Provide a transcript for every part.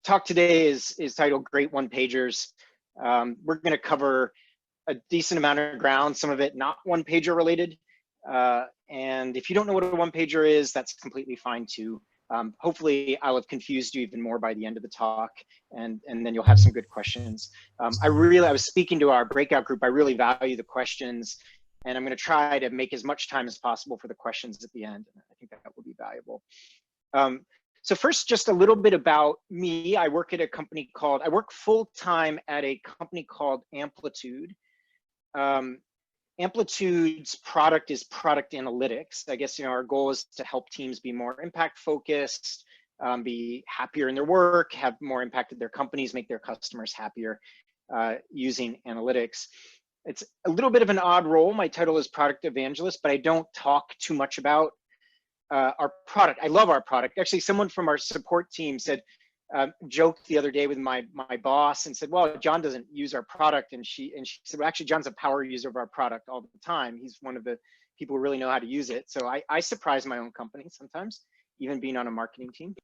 talk today is titled Great One-Pagers. We're going to cover a decent amount of ground, some of it not one-pager related. And if you don't know what a one-pager is, that's completely fine too. Hopefully I'll have confused you even more by the end of the talk, and then you'll have some good questions. I was speaking to our breakout group. I really value the questions, and I'm going to try to make as much time as possible for the questions at the end. I think that will be valuable. So first, just a little bit about me. I work full-time at a company called Amplitude. Amplitude's product is product analytics. I guess, our goal is to help teams be more impact focused, be happier in their work, have more impact at their companies, make their customers happier using analytics. It's a little bit of an odd role. My title is product evangelist, but I don't talk too much about our product. I love our product. Actually, someone from our support team said, joked the other day with my boss and said, well, John doesn't use our product. And she said, well, actually, John's a power user of our product all the time. He's one of the people who really know how to use it. So I surprise my own company sometimes, even being on a marketing team.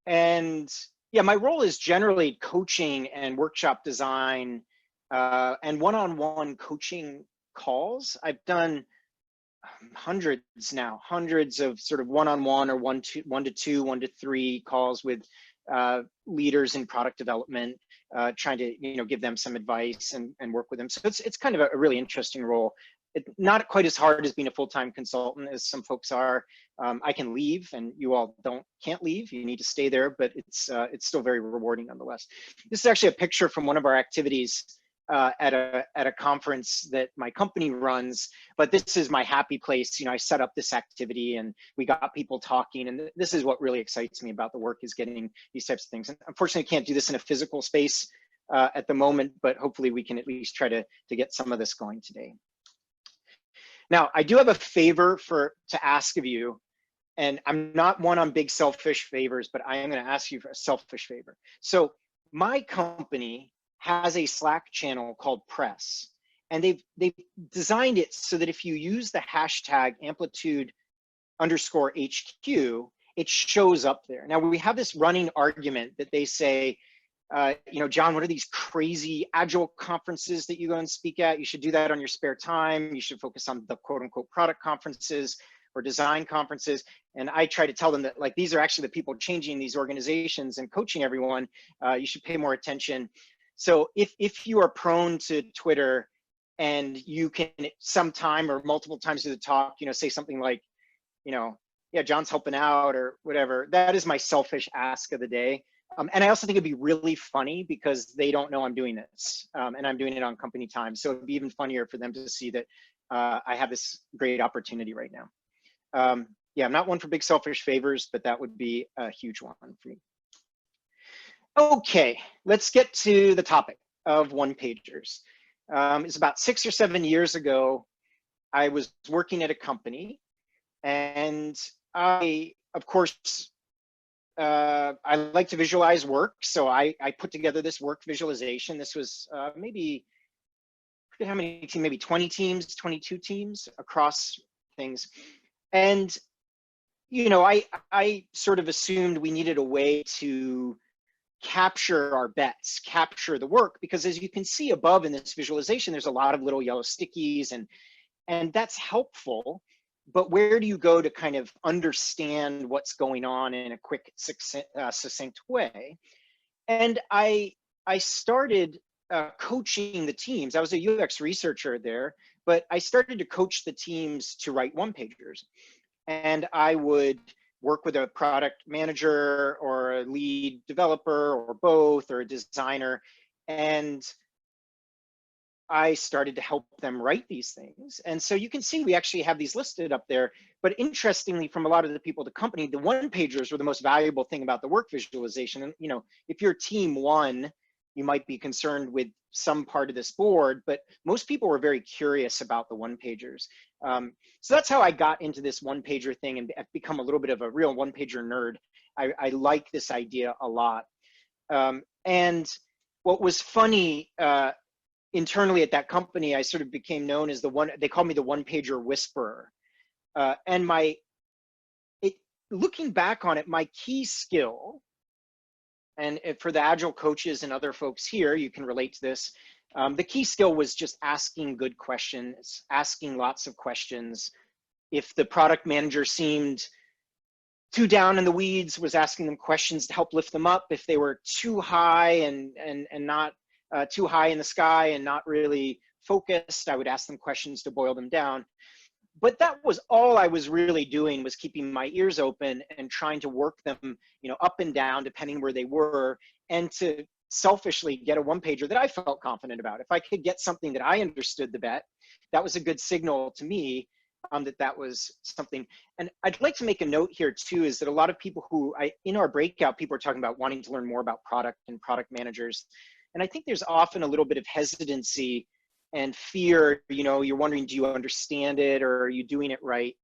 And yeah, my role is generally coaching and workshop design and one-on-one coaching calls. I've done hundreds of sort of one-on-one or one to two, 1 to 3 calls with leaders in product development, trying to give them some advice and work with them. So it's kind of a really interesting role. Not quite as hard as being a full-time consultant as some folks are. I can leave, and you all can't leave. You need to stay there, but it's still very rewarding nonetheless. This is actually a picture from one of our activities at a conference that my company runs, but this is my happy place. I set up this activity and we got people talking, and this is what really excites me about the work, is getting these types of things. And unfortunately, I can't do this in a physical space at the moment, but hopefully we can at least try to get some of this going today. Now, I do have a favor to ask of you, and I'm not one on big selfish favors, but I am going to ask you for a selfish favor. So my company has a Slack channel called Press, and they've designed it so that if you use the hashtag Amplitude_HQ, it shows up there. Now, we have this running argument that they say, John, what are these crazy agile conferences that you go and speak at? You should do that on your spare time. You should focus on the quote unquote product conferences or design conferences. And I try to tell them that, like, these are actually the people changing these organizations and coaching everyone. You should pay more attention. So if you are prone to Twitter and you can sometime or multiple times through the talk, say something like, yeah, John's helping out or whatever, that is my selfish ask of the day. And I also think it'd be really funny because they don't know I'm doing this, and I'm doing it on company time. So it'd be even funnier for them to see that I have this great opportunity right now. Yeah, I'm not one for big selfish favors, but that would be a huge one for me. Okay, let's get to the topic of one-pagers. It's about 6 or 7 years ago. I was working at a company, and I, of course, I like to visualize work. So I put together this work visualization. This was maybe, I forget how many teams, maybe 20 teams, 22 teams across things. And, I sort of assumed we needed a way to capture our bets, capture the work, because as you can see above in this visualization, there's a lot of little yellow stickies, and that's helpful. But where do you go to kind of understand what's going on in a quick, succinct way? And I started coaching the teams. I was a UX researcher there, but I started to coach the teams to write one-pagers. And I would work with a product manager or a lead developer or both, or a designer. And I started to help them write these things. And so you can see we actually have these listed up there. But interestingly, from a lot of the people at the company, the one-pagers were the most valuable thing about the work visualization. And if you're team one, you might be concerned with some part of this board, but most people were very curious about the one-pagers. So that's how I got into this one-pager thing and I've become a little bit of a real one-pager nerd. I like this idea a lot. And what was funny, internally at that company, I sort of became known as they called me the one-pager whisperer. And looking back on it, my key skill and for the Agile coaches and other folks here, you can relate to this. The key skill was just asking good questions, asking lots of questions. If the product manager seemed too down in the weeds, was asking them questions to help lift them up. If they were too high and not too high in the sky and not really focused, I would ask them questions to boil them down. But that was all I was really doing, was keeping my ears open and trying to work them, up and down, depending where they were, and to selfishly get a one-pager that I felt confident about. If I could get something that I understood the bet, that was a good signal to me that was something. And I'd like to make a note here too, is that a lot of people who in our breakout, people are talking about wanting to learn more about product and product managers. And I think there's often a little bit of hesitancy and fear, you're wondering, do you understand it, or are you doing it right?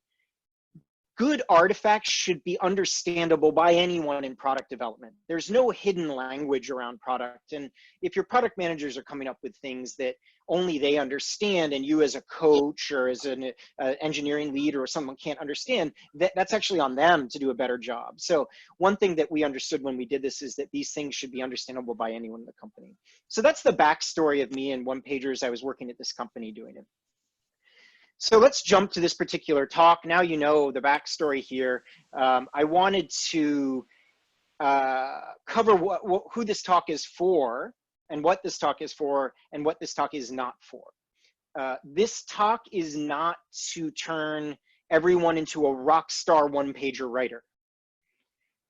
Good artifacts should be understandable by anyone in product development. There's no hidden language around product. And if your product managers are coming up with things that only they understand, and you as a coach or as an engineering lead or someone can't understand, that's actually on them to do a better job. So one thing that we understood when we did this is that these things should be understandable by anyone in the company. So that's the backstory of me and one-pagers. I was working at this company doing it. So let's jump to this particular talk. Now you know the backstory here. I wanted to cover who this talk is for, and what this talk is for, and what this talk is not for. This talk is not to turn everyone into a rock star one-pager writer.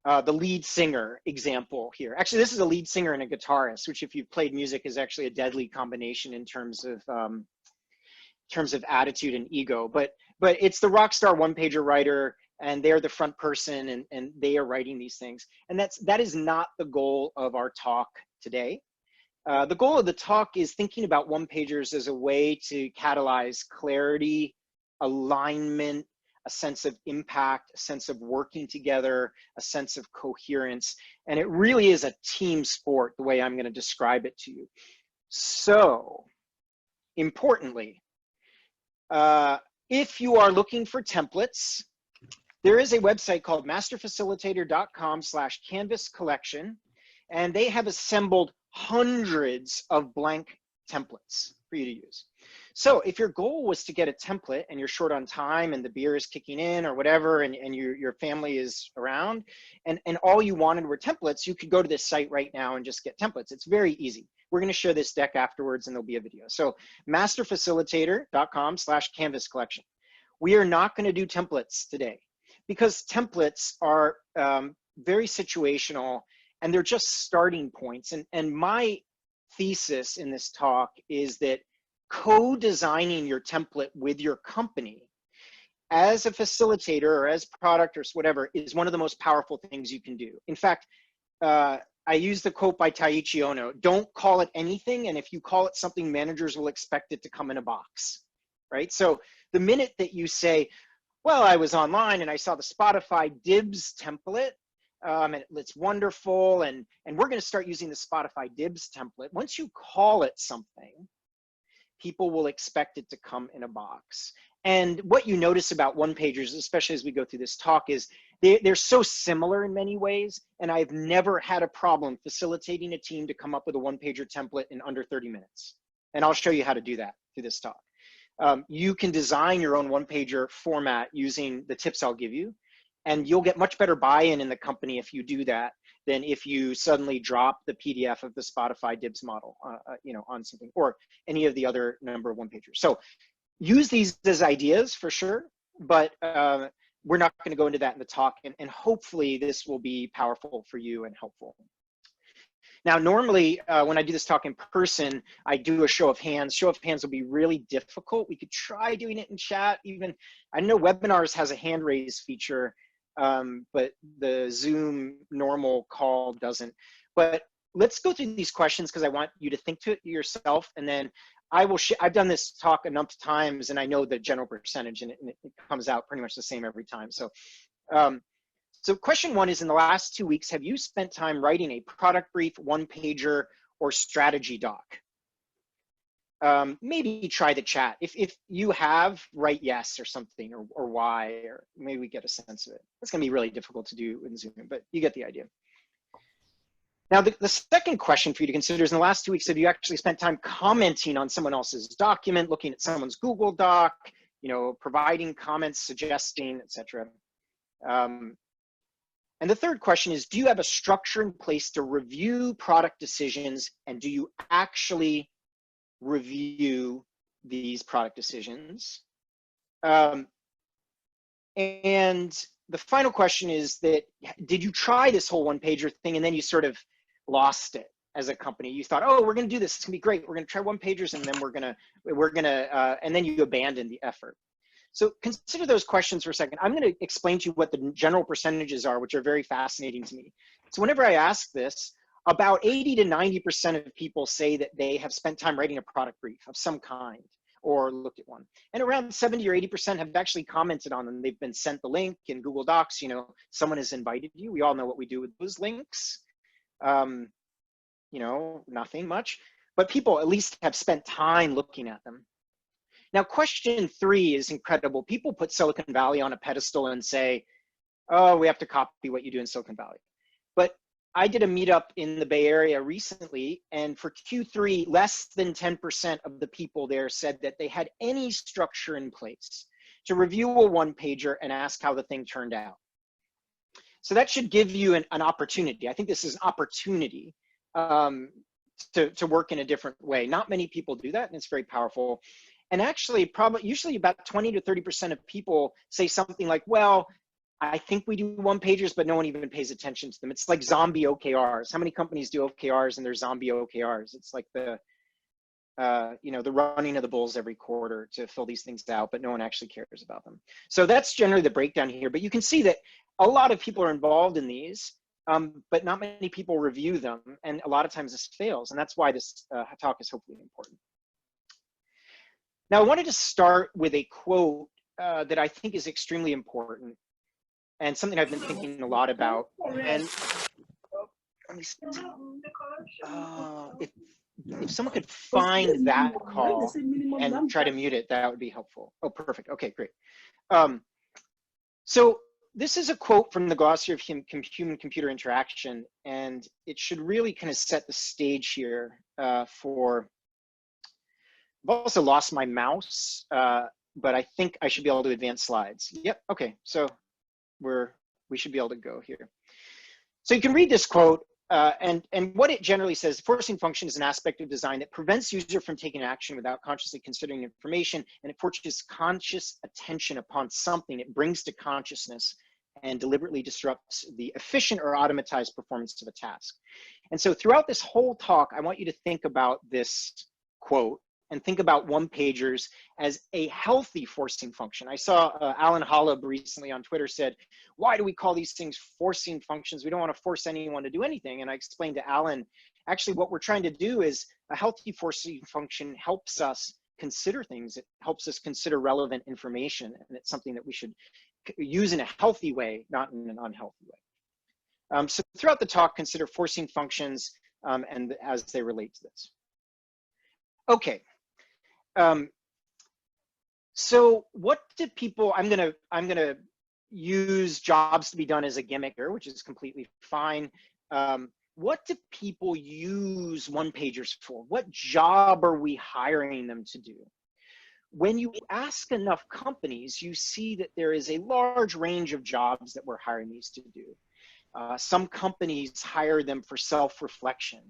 The lead singer example here. Actually, this is a lead singer and a guitarist, which if you've played music is actually a deadly combination in terms of attitude and ego, but it's the rock star one-pager writer, and they're the front person, and they are writing these things. And that is not the goal of our talk today. The goal of the talk is thinking about one-pagers as a way to catalyze clarity, alignment, a sense of impact, a sense of working together, a sense of coherence. And it really is a team sport, the way I'm going to describe it to you. So, importantly, if you are looking for templates, there is a website called masterfacilitator.com/Canvas collection, and they have assembled hundreds of blank templates for you to use. So if your goal was to get a template and you're short on time and the beer is kicking in or whatever, and your family is around, and all you wanted were templates, you could go to this site right now and just get templates. It's very easy. We're going to share this deck afterwards, and there'll be a video. So masterfacilitator.com/Canvas collection. We are not going to do templates today because templates are very situational, and they're just starting points. And my thesis in this talk is that co-designing your template with your company as a facilitator or as product or whatever is one of the most powerful things you can do. In fact, I use the quote by Taiichi Ono: don't call it anything, and if you call it something, managers will expect it to come in a box, right? So the minute that you say, well, I was online and I saw the Spotify Dibs template, and it's wonderful, and we're going to start using the Spotify Dibs template. Once you call it something, people will expect it to come in a box. And what you notice about one-pagers, especially as we go through this talk, is they're so similar in many ways, and I've never had a problem facilitating a team to come up with a one-pager template in under 30 minutes. And I'll show you how to do that through this talk. You can design your own one-pager format using the tips I'll give you, and you'll get much better buy-in in the company if you do that than if you suddenly drop the PDF of the Spotify Dibs model, on something, or any of the other number of one-pagers. So use these as ideas for sure, but we're not going to go into that in the talk, and hopefully this will be powerful for you and helpful. Now, normally when I do this talk in person, I do a show of hands. Show of hands will be really difficult. We could try doing it in chat even. I know Webinars has a hand raise feature, but the Zoom normal call doesn't. But let's go through these questions because I want you to think to it yourself, and then I will I've done this talk enough times, and I know the general percentage, and it comes out pretty much the same every time. So, so question one is, in the last 2 weeks, have you spent time writing a product brief, one-pager, or strategy doc? Maybe try the chat. If you have, write yes or something, or why, or maybe we get a sense of it. It's going to be really difficult to do in Zoom, but you get the idea. Now, the second question for you to consider is, in the last 2 weeks, have you actually spent time commenting on someone else's document, looking at someone's Google Doc, providing comments, suggesting, etc.? And the third question is, do you have a structure in place to review product decisions, and do you actually review these product decisions? And the final question is that, did you try this whole one-pager thing and then you sort of lost it as a company? You thought, oh, we're going to do this, it's going to be great, we're going to try one-pagers, and then and then you abandon the effort. So consider those questions for a second. I'm going to explain to you what the general percentages are, which are very fascinating to me. So whenever I ask this, about 80 to 90% of people say that they have spent time writing a product brief of some kind or looked at one. And around 70 or 80% have actually commented on them. They've been sent the link in Google Docs. Someone has invited you. We all know what we do with those links. Nothing much, but people at least have spent time looking at them. Now, question 3 is incredible. People put Silicon Valley on a pedestal and say, oh, we have to copy what you do in Silicon Valley. But I did a meetup in the Bay Area recently, and for Q3, less than 10% of the people there said that they had any structure in place to review a one-pager and ask how the thing turned out. So that should give you an opportunity. I think this is an opportunity to work in a different way. Not many people do that, and it's very powerful. And actually, usually about 20 to 30% of people say something like, well, I think we do one-pagers, but no one even pays attention to them. It's like zombie OKRs. How many companies do OKRs and they're zombie OKRs? It's like the running of the bulls every quarter to fill these things out, but no one actually cares about them. So that's generally the breakdown here. But you can see that a lot of people are involved in these, but not many people review them. And a lot of times this fails. And that's why this talk is hopefully important. Now, I wanted to start with a quote that I think is extremely important and something I've been thinking a lot about. And let me see. If someone could find that call and try to mute it, that would be helpful. Oh, perfect. Okay, great. So this is a quote from the Glossary of Human-Computer Interaction, and it should really kind of set the stage here for. I've also lost my mouse, but I think I should be able to advance slides. Yep, okay, so we should be able to go here. So you can read this quote, and what it generally says: forcing function is an aspect of design that prevents user from taking action without consciously considering information, and it forces conscious attention upon something it brings to consciousness and deliberately disrupts the efficient or automatized performance of a task. And so throughout this whole talk, I want you to think about this quote and think about one-pagers as a healthy forcing function. I saw Alan Holub recently on Twitter said, why do we call these things forcing functions? We don't want to force anyone to do anything. And I explained to Alan, actually what we're trying to do is a healthy forcing function helps us consider things. It helps us consider relevant information. And it's something that we should use in a healthy way, not in an unhealthy way. So throughout the talk, consider forcing functions and as they relate to this. Okay. So what did people, I'm gonna use jobs to be done as a gimmick here, which is completely fine. What do people use one-pagers for? What job are we hiring them to do? When you ask enough companies, you see that there is a large range of jobs that we're hiring these to do. Some companies hire them for self-reflection.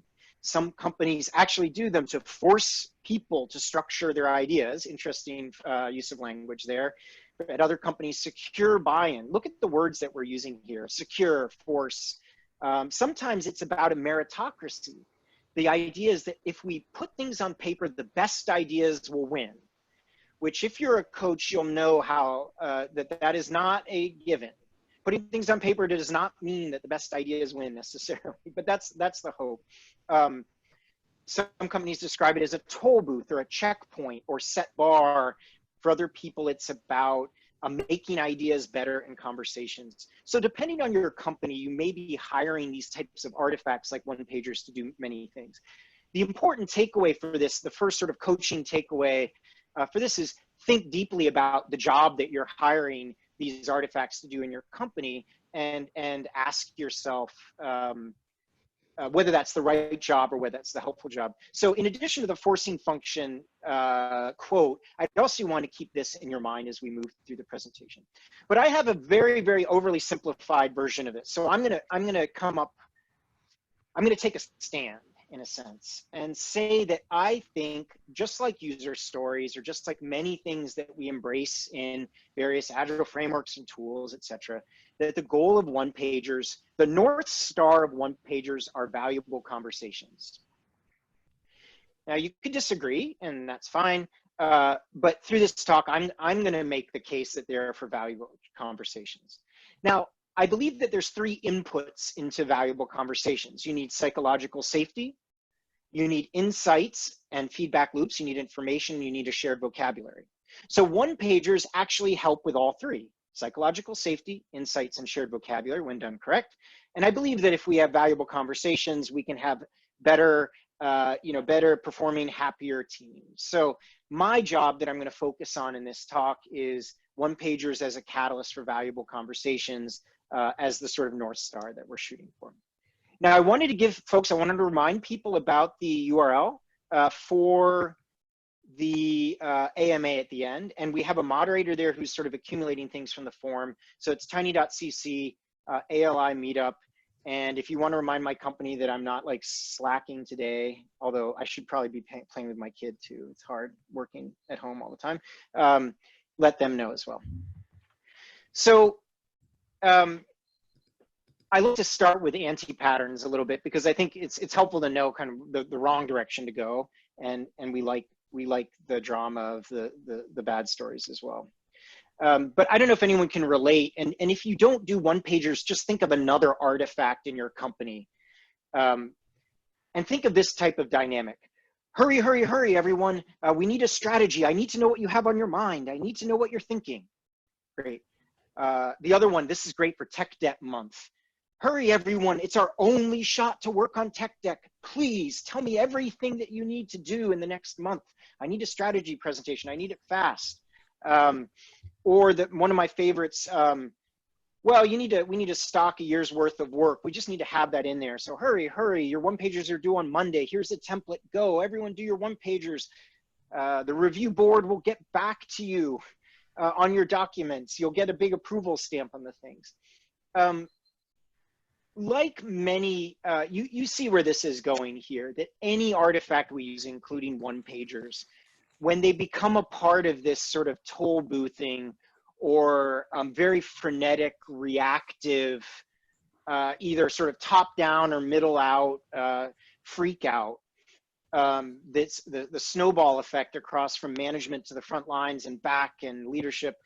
Some companies actually do them to force people to structure their ideas. Interesting use of language there. At other companies, secure buy-in. Look at the words that we're using here: secure, force. Sometimes it's about a meritocracy. The idea is that if we put things on paper, the best ideas will win. Which, if you're a coach, you'll know how that is not a given. Putting things on paper does not mean that the best ideas win necessarily, but that's the hope. Some companies describe it as a toll booth or a checkpoint or set bar. For other people, it's about making ideas better in conversations. So depending on your company, you may be hiring these types of artifacts like one-pagers to do many things. The important takeaway for this, the first sort of coaching takeaway for this is think deeply about the job that you're hiring these artifacts to do in your company, and ask yourself, whether that's the right job or whether that's the helpful job. So in addition to the forcing function quote, I'd also want to keep this in your mind as we move through the presentation. But I have a very, very overly simplified version of it. So I'm gonna take a stand in a sense and say that I think, just like user stories or just like many things that we embrace in various agile frameworks and tools, etc., that the goal of one-pagers, the North Star of one-pagers, are valuable conversations. Now you could disagree, and that's fine, but through this talk, I'm going to make the case that they're for valuable conversations. Now, I believe that there's 3 inputs into valuable conversations. You need psychological safety, you need insights and feedback loops, you need information, you need a shared vocabulary. So one-pagers actually help with all 3: psychological safety, insights, and shared vocabulary when done correct. And I believe that if we have valuable conversations, we can have better, better performing, happier teams. So my job that I'm going to focus on in this talk is one-pagers as a catalyst for valuable conversations, as the sort of North Star that we're shooting for. Now, I wanted to remind people about the URL for the AMA at the end, and we have a moderator there who's sort of accumulating things from the forum. So it's tiny.cc, ALI meetup. And if you want to remind my company that I'm not like slacking today, although I should probably be playing with my kid too. It's hard working at home all the time. Let them know as well. So I like to start with anti-patterns a little bit because I think it's helpful to know kind of the wrong direction to go, and we like the drama of the bad stories as well. But I don't know if anyone can relate, and if you don't do one-pagers, just think of another artifact in your company, and think of this type of dynamic. Hurry, hurry, hurry, everyone. We need a strategy. I need to know what you have on your mind. I need to know what you're thinking. Great. The other one, this is great for Tech Debt Month. Hurry, everyone. It's our only shot to work on Tech Deck. Please tell me everything that you need to do in the next month. I need a strategy presentation. I need it fast. Or one of my favorites, well, we need to stock a year's worth of work. We just need to have that in there. So hurry, hurry. Your one-pagers are due on Monday. Here's the template. Go. Everyone do your one-pagers. The review board will get back to you on your documents. You'll get a big approval stamp on the things. Like many, you see where this is going here, that any artifact we use, including one-pagers, when they become a part of this sort of toll boothing or very frenetic, reactive, either sort of top down or middle out freak out, that's the snowball effect across from management to the front lines and back and leadership,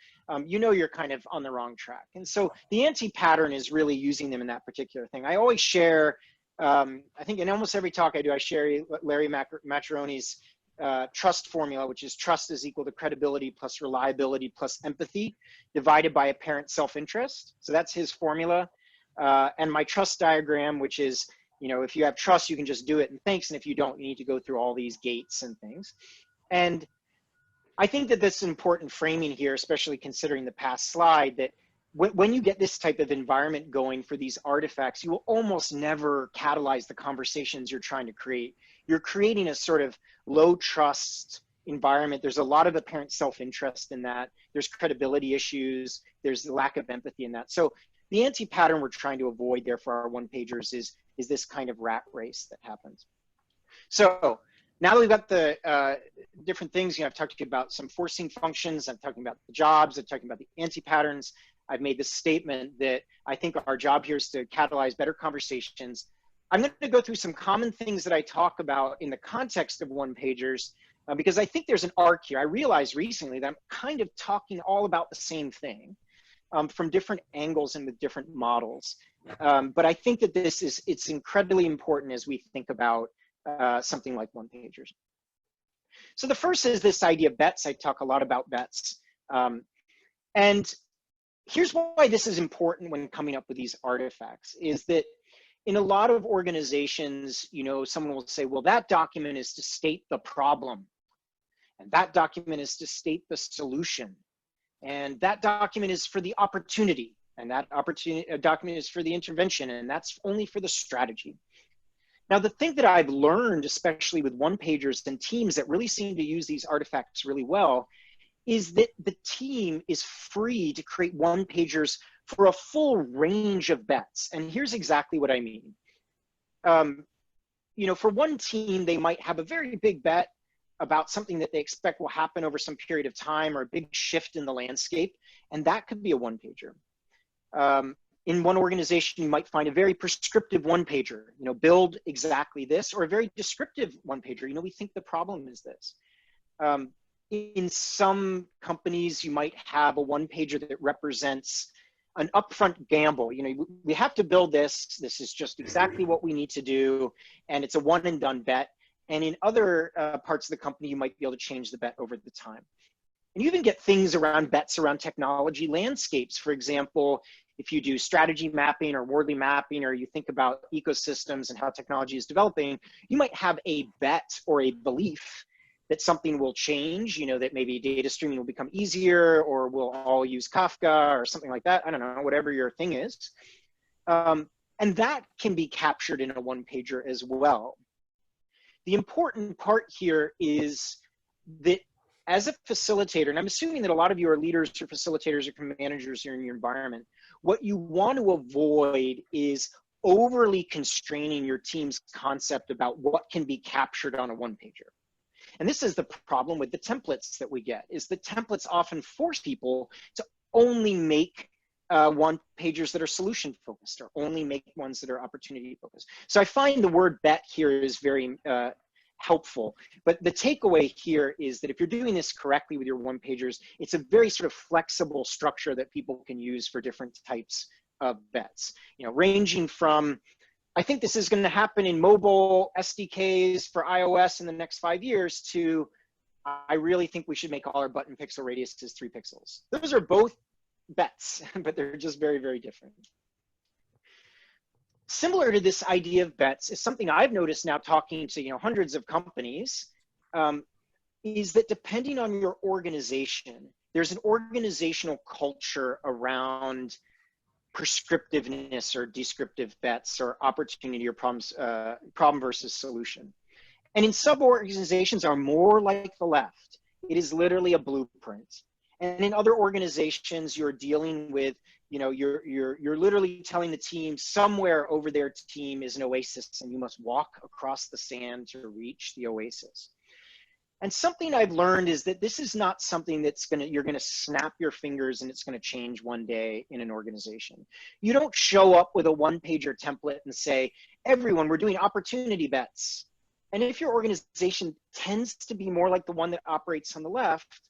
you're kind of on the wrong track. And so the anti-pattern is really using them in that particular thing. I always share, I think in almost every talk I do, I share Larry Maccheroni's trust formula, which is trust is equal to credibility plus reliability plus empathy divided by apparent self-interest. So that's his formula. And my trust diagram, which is, if you have trust, you can just do it and thanks. And if you don't, you need to go through all these gates and things. And I think that that's important framing here, especially considering the past slide, that when you get this type of environment going for these artifacts, you will almost never catalyze the conversations you're trying to create. You're creating a sort of low trust environment. There's a lot of apparent self-interest in that. There's credibility issues. There's the lack of empathy in that. So the anti-pattern we're trying to avoid there for our one-pagers is this kind of rat race that happens. So now that we've got the different things, I've talked to you about some forcing functions. I'm talking about the jobs. I'm talking about the anti-patterns. I've made the statement that I think our job here is to catalyze better conversations. I'm going to go through some common things that I talk about in the context of one-pagers because I think there's an arc here. I realized recently that I'm kind of talking all about the same thing from different angles and with different models. But I think that it's incredibly important as we think about something like one-pagers. So the first is this idea of bets. I talk a lot about bets. And here's why this is important when coming up with these artifacts, is that in a lot of organizations, someone will say, well, that document is to state the problem. And that document is to state the solution. And that document is for the opportunity. And that document is for the intervention. And that's only for the strategy. Now, the thing that I've learned, especially with one-pagers and teams that really seem to use these artifacts really well, is that the team is free to create one-pagers for a full range of bets. And here's exactly what I mean. You know, for one team, they might have a very big bet about something that they expect will happen over some period of time, or a big shift in the landscape, and that could be a one-pager. In one organization, you might find a very prescriptive one-pager, you know, build exactly this, or a very descriptive one-pager, you know, we think the problem is this. In some companies, you might have a one-pager that represents an upfront gamble. You know, we have to build this. This is just exactly what we need to do, and it's a one and done bet. And in other parts of the company, you might be able to change the bet over the time. And you even get things around bets around technology landscapes. For example, if you do strategy mapping or Wordly mapping, or you think about ecosystems and how technology is developing, you might have a bet or a belief that something will change, you know, that maybe data streaming will become easier, or we'll all use Kafka or something like that. I don't know, whatever your thing is. And that can be captured in a one-pager as well. The important part here is that as a facilitator, and I'm assuming that a lot of you are leaders or facilitators or managers here in your environment, what you want to avoid is overly constraining your team's concept about what can be captured on a one-pager. And this is the problem with the templates that we get, is the templates often force people to only make one-pagers that are solution focused, or only make ones that are opportunity focused. So I find the word bet here is very helpful. But the takeaway here is that if you're doing this correctly with your one-pagers, it's a very sort of flexible structure that people can use for different types of bets. You know, ranging from, I think this is going to happen in mobile SDKs for iOS in the next 5 years, to I really think we should make all our button pixel radiuses 3 pixels. Those are both bets, but they're just very, very different. Similar to this idea of bets is something I've noticed now talking to, you know, hundreds of companies, is that depending on your organization, there's an organizational culture around prescriptiveness or descriptive bets, or opportunity or problem versus solution. And in some organizations are more like the left. It is literally a blueprint. And in other organizations, you're dealing with, you know, you're literally telling the team somewhere over their team is an oasis, and you must walk across the sand to reach the oasis. And something I've learned is that this is not something that's you're gonna snap your fingers and it's gonna change one day in an organization. You don't show up with a one-pager template and say, everyone, we're doing opportunity bets. And if your organization tends to be more like the one that operates on the left,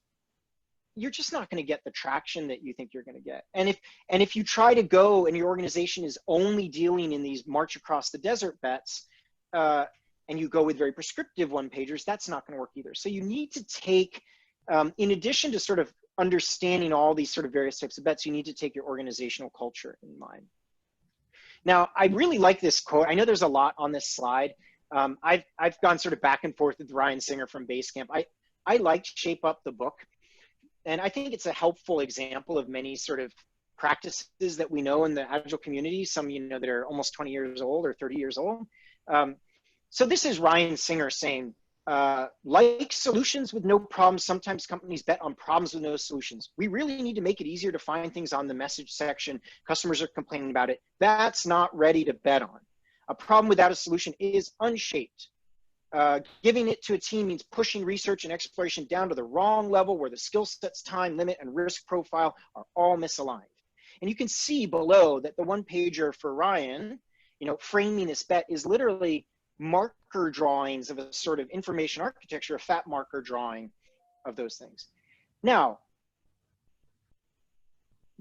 you're just not going to get the traction that you think you're going to get. And if you try to go and your organization is only dealing in these march across the desert bets, and you go with very prescriptive one-pagers, that's not going to work either. So you need to take, in addition to sort of understanding all these sort of various types of bets, you need to take your organizational culture in mind. Now, I really like this quote. I know there's a lot on this slide. I've gone sort of back and forth with Ryan Singer from Basecamp. I liked Shape Up the book. And I think it's a helpful example of many sort of practices that we know in the Agile community, some, you know, that are almost 20 years old or 30 years old. So this is Ryan Singer saying, like solutions with no problems, sometimes companies bet on problems with no solutions. We really need to make it easier to find things on the message section. Customers are complaining about it. That's not ready to bet on. A problem without a solution is unshaped. Giving it to a team means pushing research and exploration down to the wrong level, where the skill sets, time limit, and risk profile are all misaligned. And you can see below that the one-pager for Ryan, you know, framing this bet is literally marker drawings of a sort of information architecture, a fat marker drawing of those things. Now,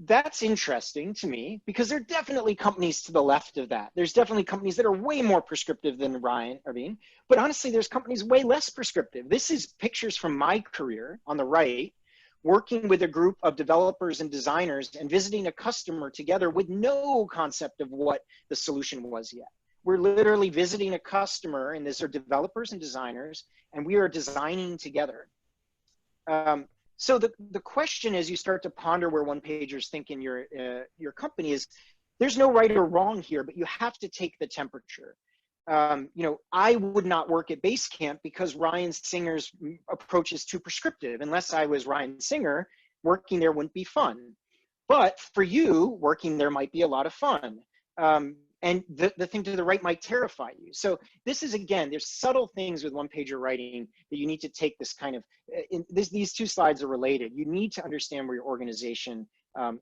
that's interesting to me, because there are definitely companies to the left of that. There's definitely companies that are way more prescriptive than Ryan or Bean, but honestly, there's companies way less prescriptive. This is pictures from my career on the right, working with a group of developers and designers and visiting a customer together with no concept of what the solution was yet. We're literally visiting a customer, and these are developers and designers, and we are designing together. So the question as you start to ponder where one-pagers think in your company is, there's no right or wrong here, but you have to take the temperature. I would not work at Basecamp because Ryan Singer's approach is too prescriptive. Unless I was Ryan Singer, working there wouldn't be fun. But for you, working there might be a lot of fun. And the thing to the right might terrify you. So this is, again, there's subtle things with one-pager writing that you need to take this kind of, these two slides are related. You need to understand where your organization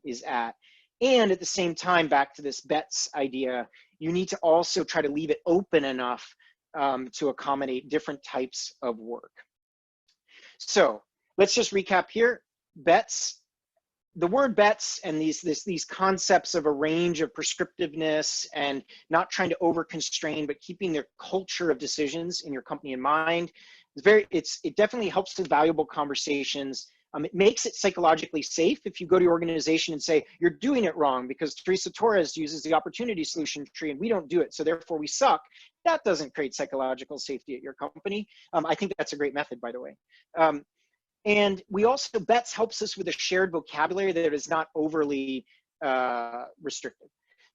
is at. And at the same time, back to this bets idea, you need to also try to leave it open enough to accommodate different types of work. So let's just recap here. Bets. The word bets and these concepts of a range of prescriptiveness and not trying to over constrain, but keeping their culture of decisions in your company in mind. It definitely helps with valuable conversations. It makes it psychologically safe if you go to your organization and say, you're doing it wrong because Teresa Torres uses the opportunity solution tree and we don't do it, so therefore we suck. That doesn't create psychological safety at your company. I think that's a great method, by the way. And we also, bets helps us with a shared vocabulary that is not overly restrictive.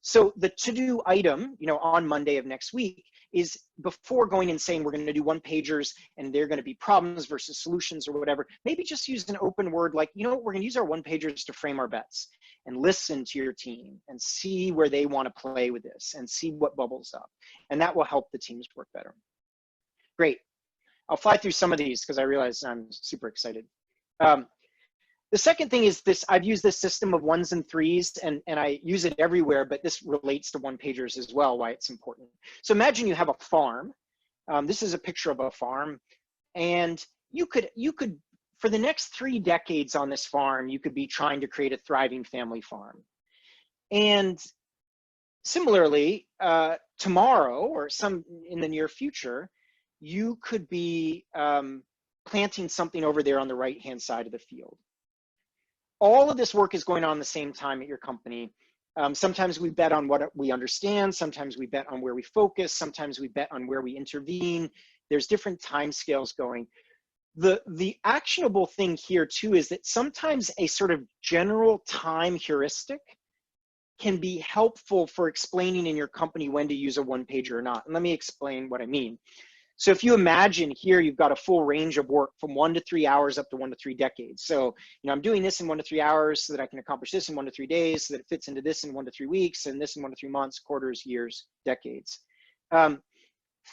So the to-do item, on Monday of next week is, before going and saying we're going to do one-pagers and they're going to be problems versus solutions or whatever, maybe just use an open word like, we're going to use our one-pagers to frame our bets and listen to your team and see where they want to play with this and see what bubbles up. And that will help the teams work better. Great. I'll fly through some of these because I realize I'm super excited. The second thing is this, I've used this system of 1s and 3s and I use it everywhere, but this relates to one-pagers as well, why it's important. So imagine you have a farm. This is a picture of a farm, and you could, for the next 3 decades on this farm, you could be trying to create a thriving family farm. And similarly, tomorrow or in the near future, you could be planting something over there on the right-hand side of the field. All of this work is going on at the same time at your company. Sometimes we bet on what we understand. Sometimes we bet on where we focus. Sometimes we bet on where we intervene. There's different time scales going. The actionable thing here too is that sometimes a sort of general time heuristic can be helpful for explaining in your company when to use a one-pager or not. And let me explain what I mean. So if you imagine here, you've got a full range of work from 1 to 3 hours up to 1 to 3 decades. So, I'm doing this in 1 to 3 hours so that I can accomplish this in 1 to 3 days, so that it fits into this in 1 to 3 weeks, and this in 1 to 3 months, quarters, years, decades.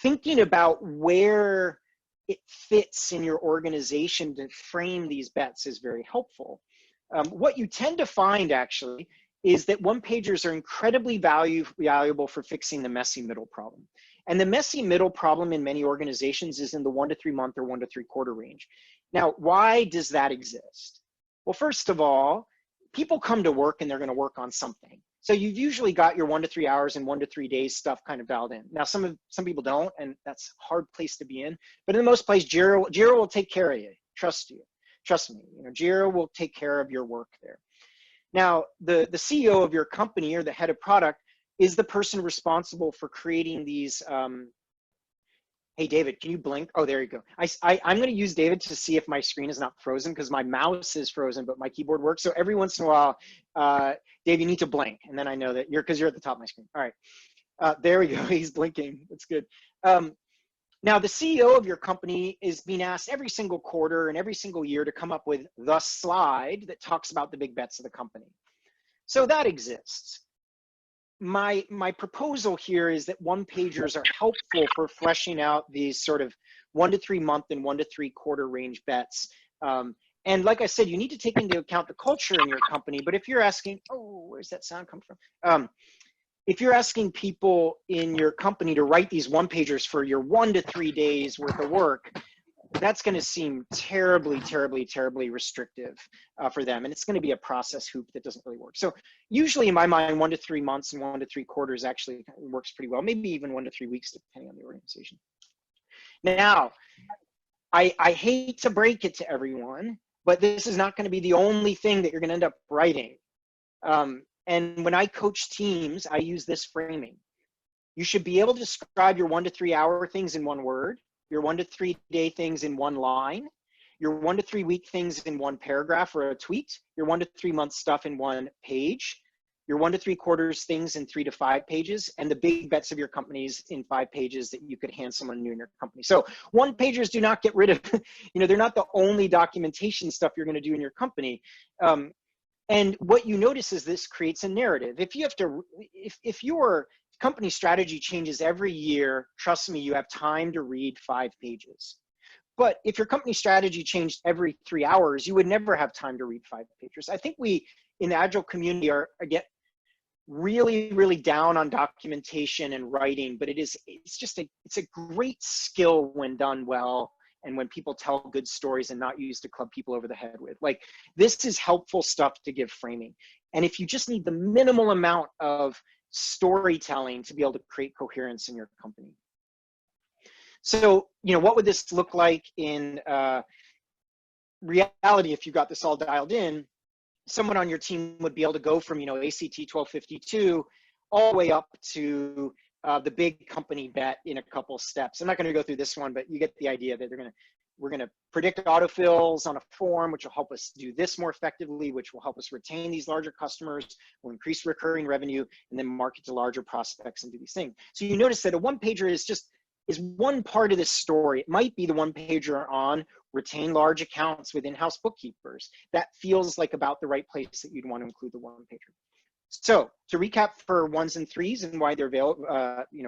Thinking about where it fits in your organization to frame these bets is very helpful. What you tend to find actually is that one-pagers are incredibly valuable for fixing the messy middle problem. And the messy middle problem in many organizations is in the 1 to 3 month or 1 to 3 quarter range. Now, why does that exist? Well, first of all, people come to work and they're going to work on something. So you've usually got your 1 to 3 hours and 1 to 3 days stuff kind of dialed in. Now, some people don't, and that's a hard place to be in. But in the most place, Jira will take care of you. Trust me. Jira will take care of your work there. Now, the CEO of your company or the head of product is the person responsible for creating these. Hey, David, can you blink? Oh, there you go. I'm going to use David to see if my screen is not frozen because my mouse is frozen, but my keyboard works. So every once in a while, Dave, you need to blink. And then I know that because you're at the top of my screen. All right. There we go. He's blinking. That's good. Now, the CEO of your company is being asked every single quarter and every single year to come up with the slide that talks about the big bets of the company. So that exists. My proposal here is that one-pagers are helpful for fleshing out these sort of 1 to 3 month and 1 to 3 quarter range bets. And like I said, you need to take into account the culture in your company. But if you're asking, oh, where's that sound come from? If you're asking people in your company to write these one-pagers for your 1 to 3 days worth of work, that's going to seem terribly, terribly, terribly restrictive for them. And it's going to be a process hoop that doesn't really work. So usually in my mind, 1 to 3 months and 1 to 3 quarters actually works pretty well. Maybe even 1 to 3 weeks, depending on the organization. Now, I hate to break it to everyone, but this is not going to be the only thing that you're going to end up writing. And when I coach teams, I use this framing. You should be able to describe your 1 to 3 hour things in 1 word, your 1 to 3 day things in 1 line, your 1 to 3 week things in 1 paragraph or a tweet, your 1 to 3 month stuff in 1 page. your 1 to 3/4 things in 3 to 5 pages, and the big bets of your companies in 5 pages that you could hand someone new in your company. So 1-pagers do not get rid of, they're not the only documentation stuff you're going to do in your company. And what you notice is this creates a narrative. If you have to, if your company strategy changes every year, trust me, you have time to read 5 pages. But if your company strategy changed every 3 hours, you would never have time to read 5 pages. I think we in the Agile community get really, really down on documentation and writing, but it's a great skill when done well, and when people tell good stories and not used to club people over the head with. Like, this is helpful stuff to give framing. And if you just need the minimal amount of storytelling to be able to create coherence in your company. So, what would this look like in reality if you got this all dialed in? Someone on your team would be able to go from, ACT 1252 all the way up to the big company bet in a couple steps. I'm not going to go through this one, but you get the idea that we're going to predict autofills on a form, which will help us do this more effectively, which will help us retain these larger customers, will increase recurring revenue, and then market to larger prospects and do these things. So you notice that a 1-pager is one part of this story. It might be the 1-pager on retain large accounts with in-house bookkeepers. That feels like about the right place that you'd want to include the 1-pager. So to recap for 1s and 3s and why they're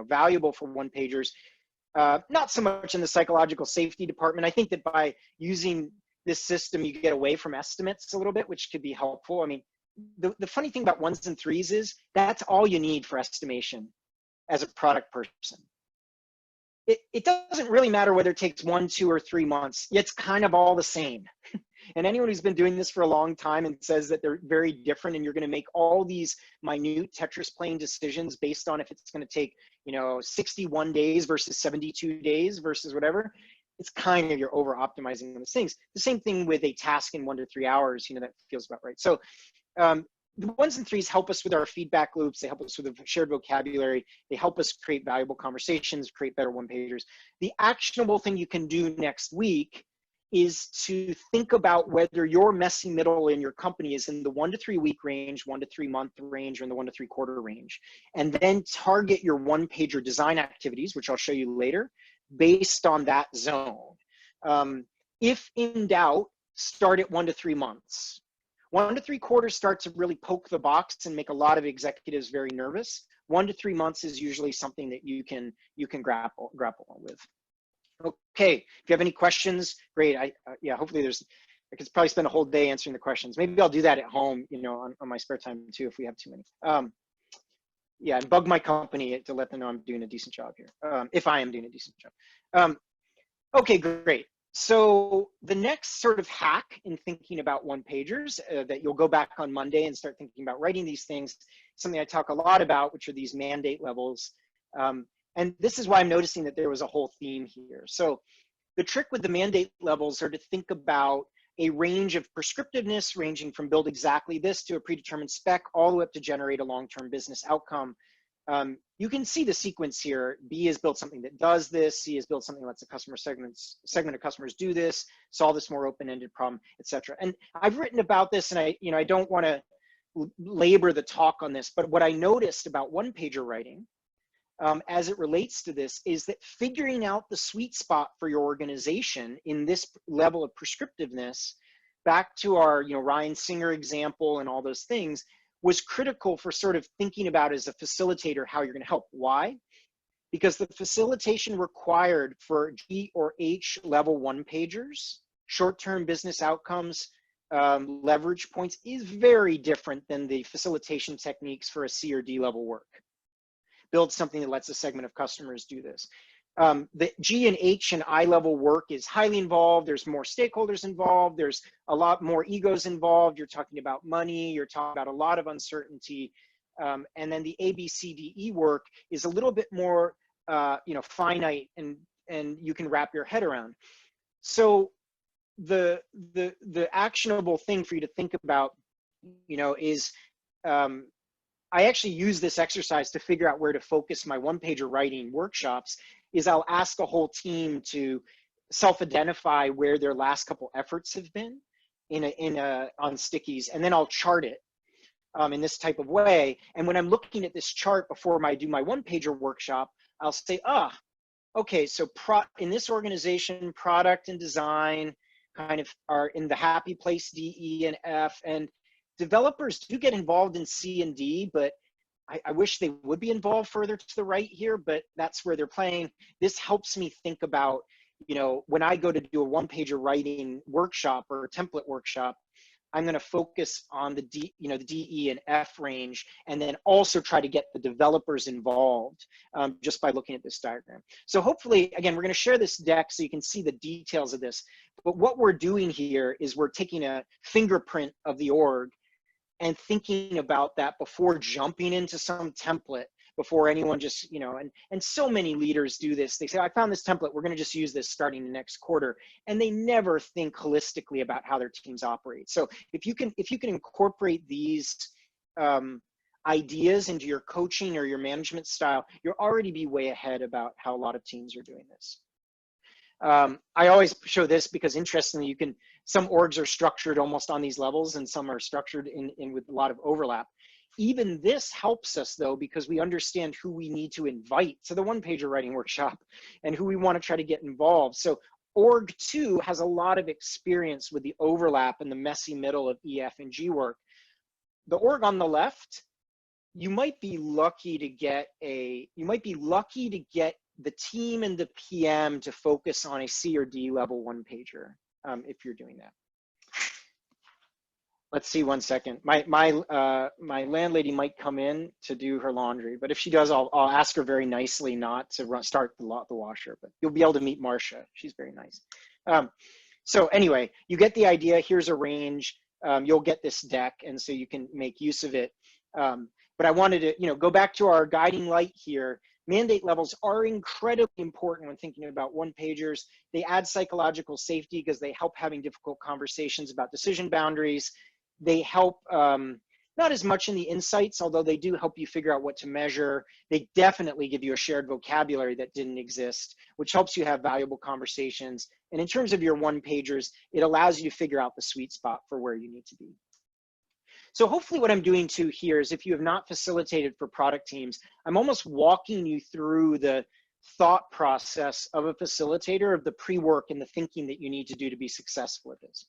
valuable for 1-pagers, not so much in the psychological safety department. I think that by using this system, you get away from estimates a little bit, which could be helpful. I mean, the funny thing about 1s and 3s is that's all you need for estimation as a product person. It doesn't really matter whether it takes 1, 2, or 3 months. It's kind of all the same. And anyone who's been doing this for a long time and says that they're very different and you're going to make all these minute Tetris playing decisions based on if it's going to take, 61 days versus 72 days versus whatever, it's kind of, you're over optimizing those things. The same thing with a task in 1 to 3 hours, that feels about right. So the 1s and 3s help us with our feedback loops. They help us with a shared vocabulary. They help us create valuable conversations, create better 1-pagers. The actionable thing you can do next week is to think about whether your messy middle in your company is in the 1 to 3 week range, 1 to 3 month range, or in the 1 to 3/4 range. And then target your 1-pager design activities, which I'll show you later, based on that zone. If in doubt, start at 1 to 3 months. 1 to 3/4 start to really poke the box and make a lot of executives very nervous. 1 to 3 months is usually something that you can grapple with. Okay, if you have any questions, great. Hopefully I could probably spend a whole day answering the questions. Maybe I'll do that at home, on my spare time too, if we have too many. And bug my company to let them know I'm doing a decent job here, if I am doing a decent job. Okay, great. So the next sort of hack in thinking about 1-pagers that you'll go back on Monday and start thinking about writing these things, something I talk a lot about, which are these mandate levels. And this is why I'm noticing that there was a whole theme here. So the trick with the mandate levels are to think about a range of prescriptiveness ranging from build exactly this to a predetermined spec all the way up to generate a long-term business outcome. You can see the sequence here. B has built something that does this. C has built something that lets the customer segment of customers do this, solve this more open-ended problem, etc. And I've written about this, and I don't want to labor the talk on this, but what I noticed about 1-pager writing as it relates to this is that figuring out the sweet spot for your organization in this level of prescriptiveness, back to our Ryan Singer example and all those things, was critical for sort of thinking about as a facilitator how you're going to help. Why? Because the facilitation required for G or H level 1-pagers, short-term business outcomes, leverage points, is very different than the facilitation techniques for a C or D level work. Build something that lets a segment of customers do this. The G and H and I level work is highly involved. There's more stakeholders involved. There's a lot more egos involved. You're talking about money. You're talking about a lot of uncertainty. And then the A, B, C, D, E work is a little bit more, finite and you can wrap your head around. So the actionable thing for you to think about, is I actually use this exercise to figure out where to focus my 1-pager writing workshops. Is I'll ask a whole team to self-identify where their last couple efforts have been on stickies, and then I'll chart it. in this type of way. And when I'm looking at this chart before I do my one-pager workshop, I'll say, okay, so in this organization, product and design kind of are in the happy place, D, E, and F, and developers do get involved in C and D, but I wish they would be involved further to the right here, but that's where they're playing. This helps me think about, when I go to do a one-pager writing workshop or a template workshop, I'm going to focus on the D, the D, E, and F range, and then also try to get the developers involved just by looking at this diagram. So hopefully, again, we're going to share this deck so you can see the details of this. But what we're doing here is we're taking a fingerprint of the org and thinking about that before jumping into some template, before anyone just, and so many leaders do this. They say, I found this template, we're gonna just use this starting the next quarter. And they never think holistically about how their teams operate. So if you can incorporate these ideas into your coaching or your management style, you'll already be way ahead about how a lot of teams are doing this. I always show this because interestingly, some orgs are structured almost on these levels and some are structured in with a lot of overlap. Even this helps us though, because we understand who we need to invite to the one-pager writing workshop and who we want to try to get involved. So org 2 has a lot of experience with the overlap in the messy middle of E, F, and G work. The org on the left, you might be lucky to get the team and the PM to focus on a C or D level one-pager if you're doing that. Let's see 1 second. My landlady might come in to do her laundry, but if she does, I'll ask her very nicely not to start the washer, but you'll be able to meet Marcia. She's very nice. So anyway, you get the idea. Here's a range. You'll get this deck, and so you can make use of it. But I wanted to, go back to our guiding light here. Mandate levels are incredibly important when thinking about one-pagers. They add psychological safety because they help having difficult conversations about decision boundaries. They help, not as much in the insights, although they do help you figure out what to measure. They definitely give you a shared vocabulary that didn't exist, which helps you have valuable conversations. And in terms of your one-pagers, it allows you to figure out the sweet spot for where you need to be. So hopefully what I'm doing too here is if you have not facilitated for product teams, I'm almost walking you through the thought process of a facilitator, of the pre-work and the thinking that you need to do to be successful at this.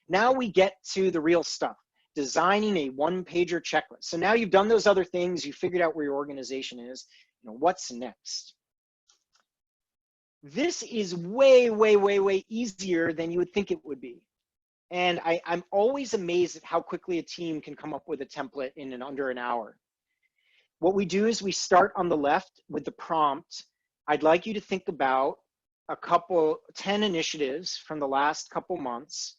Now we get to the real stuff, designing a one-pager checklist. So now you've done those other things, you figured out where your organization is, what's next? This is way, way, way, way easier than you would think it would be. And I'm always amazed at how quickly a team can come up with a template in under an hour. What we do is we start on the left with the prompt. I'd like you to think about 10 initiatives from the last couple months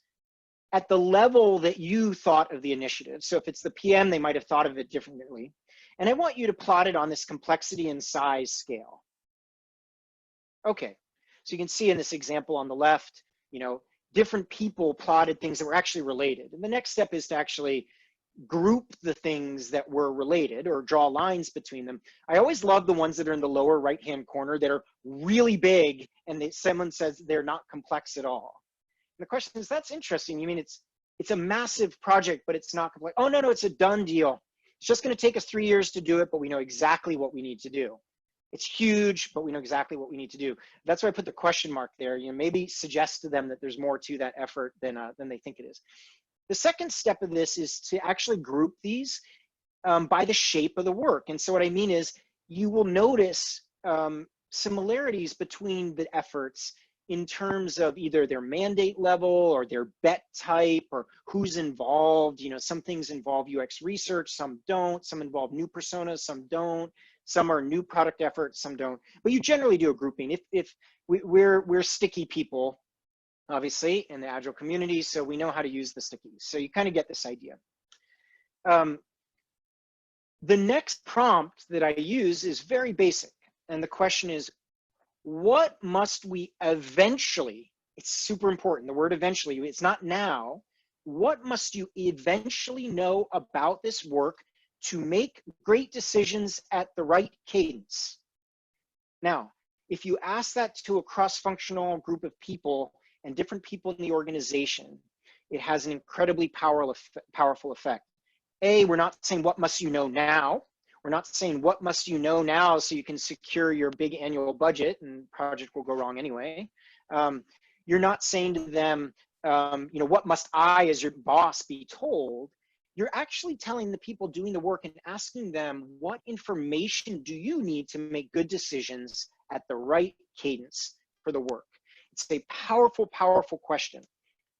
at the level that you thought of the initiative. So if it's the PM, they might have thought of it differently. And I want you to plot it on this complexity and size scale. Okay, so you can see in this example on the left, different people plotted things that were actually related. And the next step is to actually group the things that were related or draw lines between them. I always love the ones that are in the lower right-hand corner that are really big and someone says they're not complex at all. And the question is, that's interesting. You mean it's a massive project, but it's not complex? Oh, no, it's a done deal. It's just going to take us 3 years to do it, but we know exactly what we need to do. It's huge, but we know exactly what we need to do. That's why I put the question mark there. Maybe suggest to them that there's more to that effort than they think it is. The second step of this is to actually group these by the shape of the work. And so what I mean is you will notice similarities between the efforts in terms of either their mandate level or their bet type or who's involved. Some things involve UX research, some don't. Some involve new personas, some don't. Some are new product efforts, some don't. But you generally do a grouping. If we're sticky people, obviously, in the Agile community, so we know how to use the stickies. So you kind of get this idea. The next prompt that I use is very basic. And the question is, what must we eventually, it's super important, the word eventually, it's not now, what must you eventually know about this work to make great decisions at the right cadence? Now, if you ask that to a cross-functional group of people and different people in the organization, it has an incredibly powerful effect. we're not saying what must you know now. We're not saying what must you know now so you can secure your big annual budget, and project will go wrong anyway. You're not saying to them, what must I as your boss be told? You're actually telling the people doing the work and asking them, what information do you need to make good decisions at the right cadence for the work? It's a powerful, powerful question,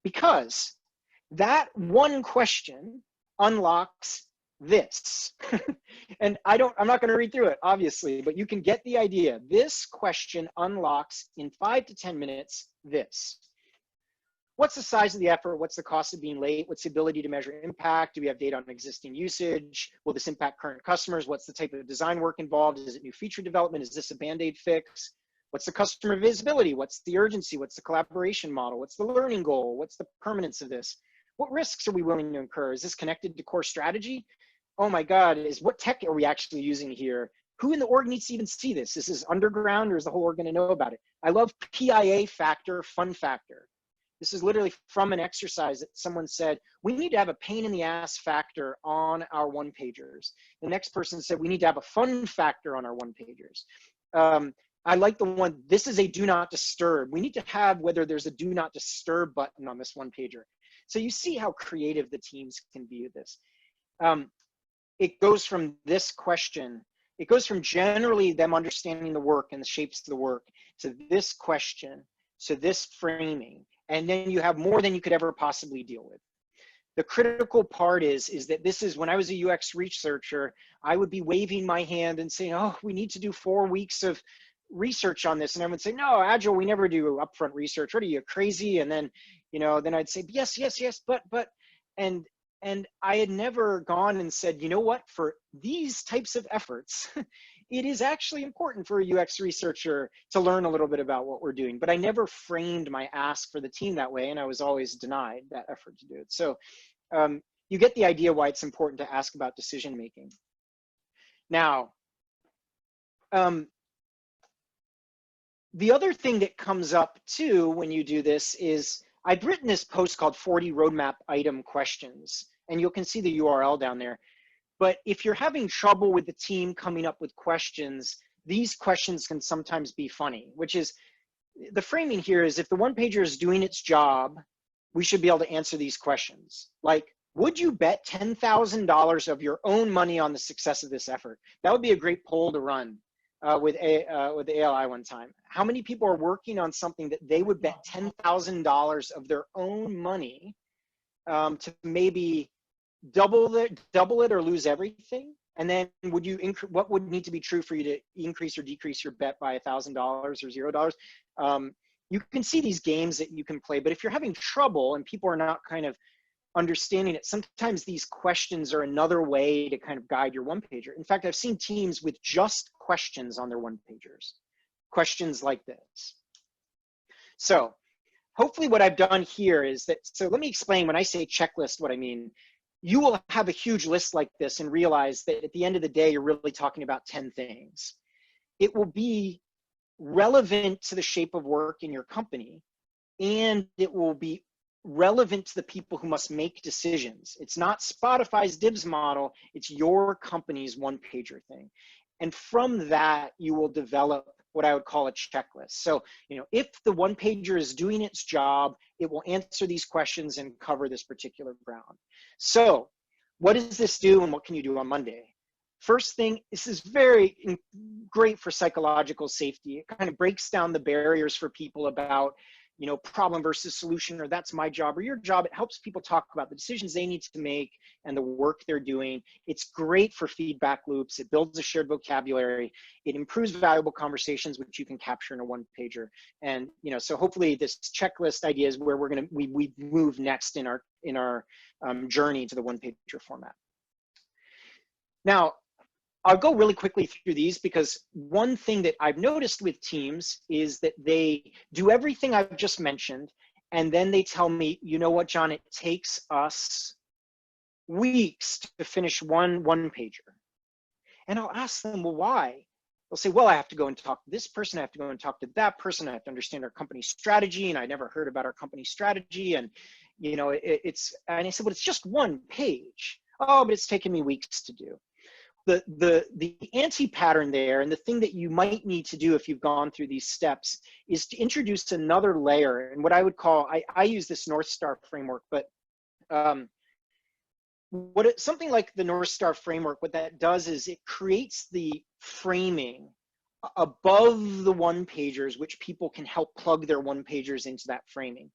because that one question unlocks this. And I'm not going to read through it, obviously, but you can get the idea. This question unlocks in 5 to 10 minutes this. What's the size of the effort? What's the cost of being late? What's the ability to measure impact? Do we have data on existing usage? Will this impact current customers? What's the type of design work involved? Is it new feature development? Is this a Band-Aid fix? What's the customer visibility? What's the urgency? What's the collaboration model? What's the learning goal? What's the permanence of this? What risks are we willing to incur? Is this connected to core strategy? Oh my God, what tech are we actually using here? Who in the org needs to even see this? Is this underground, or is the whole org going to know about it? I love PIA factor, fun factor. This is literally from an exercise that someone said, we need to have a pain in the ass factor on our one-pagers. The next person said, we need to have a fun factor on our one-pagers. I like the one, this is a do not disturb. We need to have whether there's a do not disturb button on this one-pager. So you see how creative the teams can be with this. It goes from this question, it goes from generally them understanding the work and the shapes of the work to this question, to this framing. And then you have more than you could ever possibly deal with. The critical part is that this is, when I was a UX researcher, I would be waving my hand and saying, oh, we need to do 4 weeks of research on this. And I would say, no, Agile, we never do upfront research. What are you, crazy? And then, then I'd say, yes, but, and I had never gone and said, you know what, for these types of efforts, it is actually important for a UX researcher to learn a little bit about what we're doing. But I never framed my ask for the team that way, and I was always denied that effort to do it. So you get the idea why it's important to ask about decision making. Now, the other thing that comes up too when you do this is, I've written this post called 40 roadmap item questions, and you can see the URL down there. But if you're having trouble with the team coming up with questions, these questions can sometimes be funny, which is, the framing here is, if the one-pager is doing its job, we should be able to answer these questions. Like, would you bet $10,000 of your own money on the success of this effort? That would be a great poll to run with ALI one time. How many people are working on something that they would bet $10,000 of their own money to maybe double it or lose everything? And then what would need to be true for you to increase or decrease your bet by $1,000 or $0? You can see these games that you can play, but if you're having trouble and people are not kind of understanding it, sometimes these questions are another way to kind of guide your one-pager. In fact, I've seen teams with just questions on their one-pagers, questions like this. So hopefully what I've done here is that, so let me explain when I say checklist what I mean. You will have a huge list like this and realize that at the end of the day, you're really talking about 10 things. It will be relevant to the shape of work in your company, and it will be relevant to the people who must make decisions. It's not Spotify's dibs model, it's your company's one-pager thing. And from that, you will develop what I would call a checklist. So, if the one-pager is doing its job, it will answer these questions and cover this particular ground. So, what does this do, and what can you do on Monday? First thing, this is very great for psychological safety. It kind of breaks down the barriers for people about, problem versus solution, or that's my job or your job. It helps people talk about the decisions they need to make and the work they're doing. It's great for feedback loops. It builds a shared vocabulary. It improves valuable conversations, which you can capture in a one-pager. And, so hopefully this checklist idea is where we move next in our journey to the one-pager format. Now, I'll go really quickly through these, because one thing that I've noticed with teams is that they do everything I've just mentioned, and then they tell me, you know what, John, it takes us weeks to finish one-pager. And I'll ask them, well, why? They'll say, well, I have to go and talk to this person, I have to go and talk to that person, I have to understand our company strategy, and I never heard about our company strategy, and and I said, well, it's just one page. oh, but it's taken me weeks to do. The anti-pattern there, and the thing that you might need to do if you've gone through these steps, is to introduce another layer. And what I would call, I use this Northstar framework, but something like the Northstar framework, what that does is it creates the framing above the one-pagers, which people can help plug their one-pagers into that framing.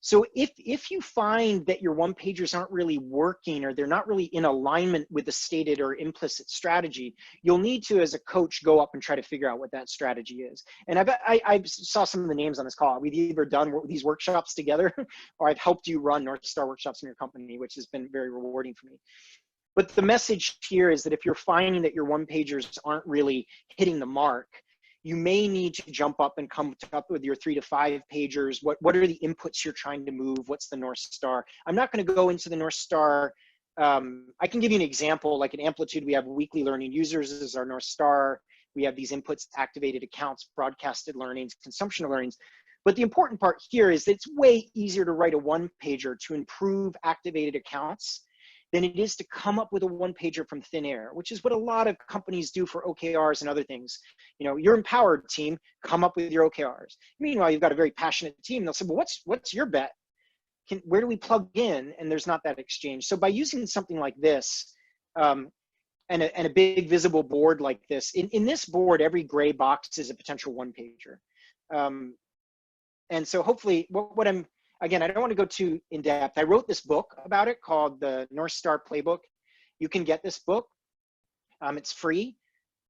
So if you find that your one-pagers aren't really working, or they're not really in alignment with the stated or implicit strategy, you'll need to, as a coach, go up and try to figure out what that strategy is. And I saw some of the names on this call. We've either done these workshops together, or I've helped you run Northstar workshops in your company, which has been very rewarding for me. But the message here is that if you're finding that your one-pagers aren't really hitting the mark, you may need to jump up and come up with your 3 to 5 pagers. What are the inputs you're trying to move? What's the North Star? I'm not going to go into the North Star. I can give you an example. Like in Amplitude, we have weekly learning users as our North Star. We have these inputs, activated accounts, broadcasted learnings, consumption of learnings. But the important part here is that it's way easier to write a one-pager to improve activated accounts than it is to come up with a one-pager from thin air, which is what a lot of companies do for OKRs and other things. You know, you're empowered team, come up with your OKRs. Meanwhile, you've got a very passionate team. They'll say, well, what's your bet? Where do we plug in? And there's not that exchange. So by using something like this, and a big visible board like this, in this board, every gray box is a potential one-pager. And so hopefully again, I don't want to go too in depth. I wrote this book about it called the Northstar Playbook. You can get this book. It's free,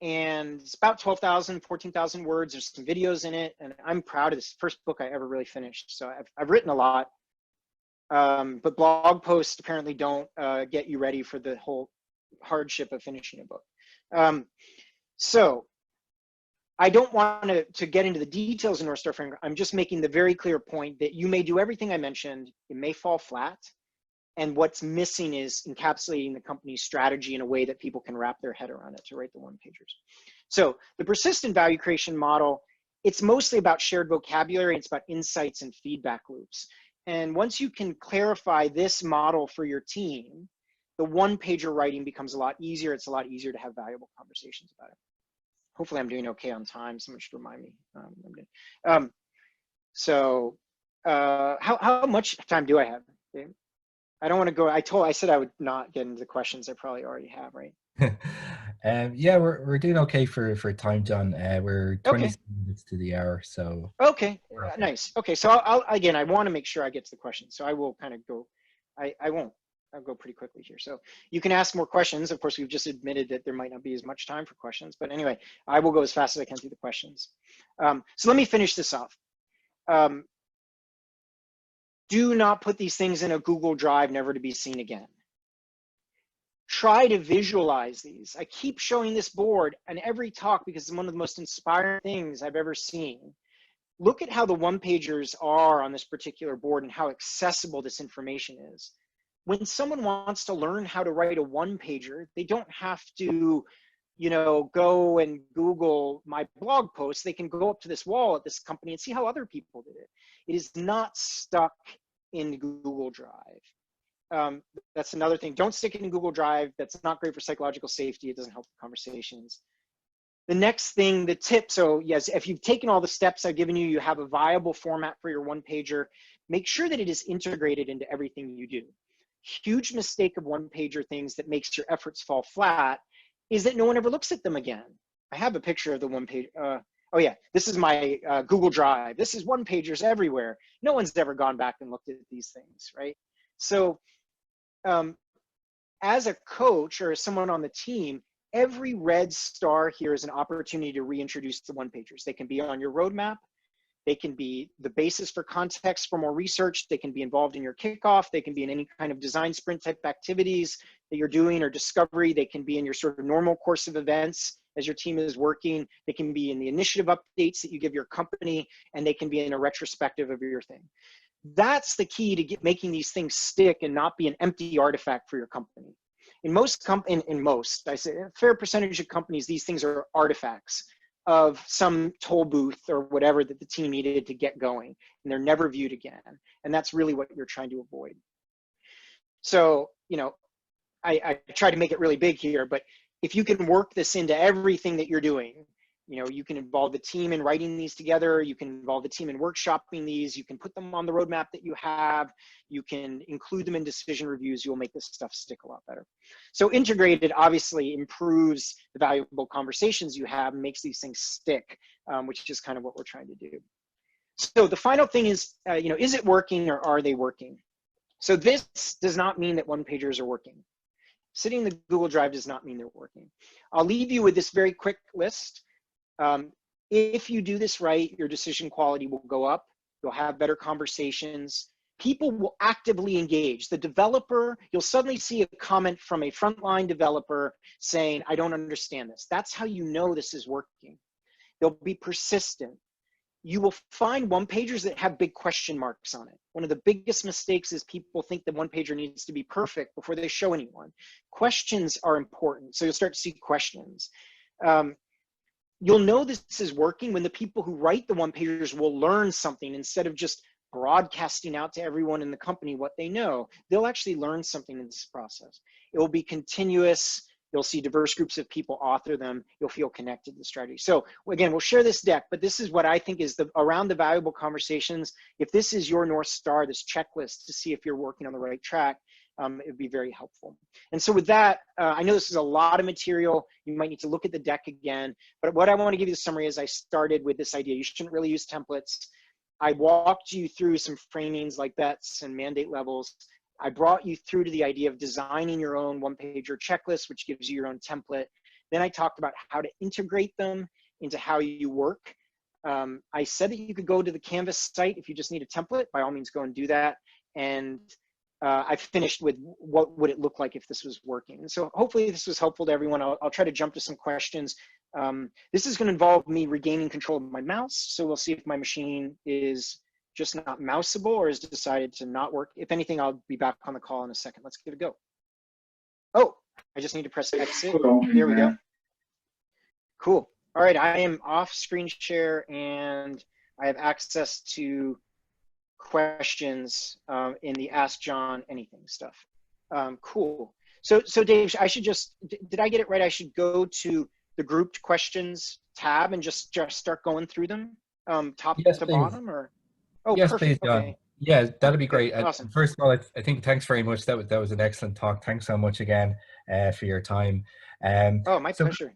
and it's about 12,000, 14,000 words. There's some videos in it, and I'm proud of this first book I ever really finished. So I've written a lot, but blog posts apparently don't get you ready for the whole hardship of finishing a book. So I don't want to get into the details of Northstar Framework. I'm just making the very clear point that you may do everything I mentioned, it may fall flat, and what's missing is encapsulating the company's strategy in a way that people can wrap their head around it to write the one-pagers. So the persistent value creation model, it's mostly about shared vocabulary, it's about insights and feedback loops. And once you can clarify this model for your team, the one-pager writing becomes a lot easier. It's a lot easier to have valuable conversations about it. Hopefully I'm doing okay on time. Someone should remind me. How much time do I have, Dave? I don't want to go. I said I would not get into the questions I probably already have, right? Yeah, we're doing okay for time, John. We're 20 minutes to the hour, so. Okay, nice. Okay, so again, I want to make sure I get to the questions, so I will kind of go. I'll go pretty quickly here. So you can ask more questions. Of course, we've just admitted that there might not be as much time for questions, but anyway, I will go as fast as I can through the questions. So let me finish this off. Do not put these things in a Google Drive, never to be seen again. Try to visualize these. I keep showing this board in every talk because it's one of the most inspiring things I've ever seen. Look at how the one-pagers are on this particular board and how accessible this information is. When someone wants to learn how to write a one-pager, they don't have to, go and Google my blog post. They can go up to this wall at this company and see how other people did it. It is not stuck in Google Drive. That's another thing. Don't stick it in Google Drive. That's not great for psychological safety. It doesn't help the conversations. The next thing, the tip. So yes, if you've taken all the steps I've given you, you have a viable format for your one-pager. Make sure that it is integrated into everything you do. Huge mistake of one-pager things that makes your efforts fall flat is that no one ever looks at them again. I have a picture of the one-page. Oh yeah, this is my Google Drive. This is one-pagers everywhere. No one's ever gone back and looked at these things, right? So as a coach or as someone on the team, every red star here is an opportunity to reintroduce the one-pagers. They can be on your roadmap. They can be the basis for context for more research. They can be involved in your kickoff. They can be in any kind of design sprint type activities that you're doing or discovery. They can be in your sort of normal course of events as your team is working. They can be in the initiative updates that you give your company, and they can be in a retrospective of your thing. That's the key to making these things stick and not be an empty artifact for your company. In most, I say a fair percentage of companies, these things are artifacts of some toll booth or whatever that the team needed to get going, and they're never viewed again. And that's really what you're trying to avoid. So, I try to make it really big here, but if you can work this into everything that you're doing, you can involve the team in writing these together. You can involve the team in workshopping these. You can put them on the roadmap that you have. You can include them in decision reviews. You'll make this stuff stick a lot better. So integrated obviously improves the valuable conversations you have and makes these things stick, which is kind of what we're trying to do. So the final thing is, is it working or are they working? So this does not mean that one-pagers are working. Sitting in the Google Drive does not mean they're working. I'll leave you with this very quick list. If you do this right, your decision quality will go up. You'll have better conversations. People will actively engage. The developer, you'll suddenly see a comment from a frontline developer saying, I don't understand this. That's how you know this is working. They'll be persistent. You will find one-pagers that have big question marks on it. One of the biggest mistakes is people think that one-pager needs to be perfect before they show anyone. Questions are important, so you'll start to see questions. You'll know this is working when the people who write the one-pagers will learn something instead of just broadcasting out to everyone in the company what they know. They'll actually learn something in this process. It will be continuous. You'll see diverse groups of people author them. You'll feel connected to the strategy. So again, we'll share this deck, but this is what I think is around the valuable conversations. If this is your North Star, this checklist to see if you're working on the right track, it would be very helpful. And so with that, I know this is a lot of material. You might need to look at the deck again, but what I want to give you the summary is I started with this idea. You shouldn't really use templates. I walked you through some framings like bets and mandate levels. I brought you through to the idea of designing your own one-pager checklist, which gives you your own template. Then I talked about how to integrate them into how you work. I said that you could go to the Canvas site if you just need a template. By all means, go and do that. And I finished with what would it look like if this was working. And so hopefully this was helpful to everyone. I'll try to jump to some questions. This is going to involve me regaining control of my mouse. So we'll see if my machine is just not mouseable or has decided to not work. If anything, I'll be back on the call in a second. Let's give it a go. Oh, I just need to press exit. There we go. Cool. All right, I am off screen share and I have access to questions in the Ask John Anything stuff. Cool. So Dave, I should just, did I get it right? I should go to the grouped questions tab and just start going through them top to bottom, or? Oh, yes, perfect. please, John. Okay. Yeah, that'd be great. Awesome. First of all, I think thanks very much. That was an excellent talk. Thanks so much again for your time. Oh, my pleasure.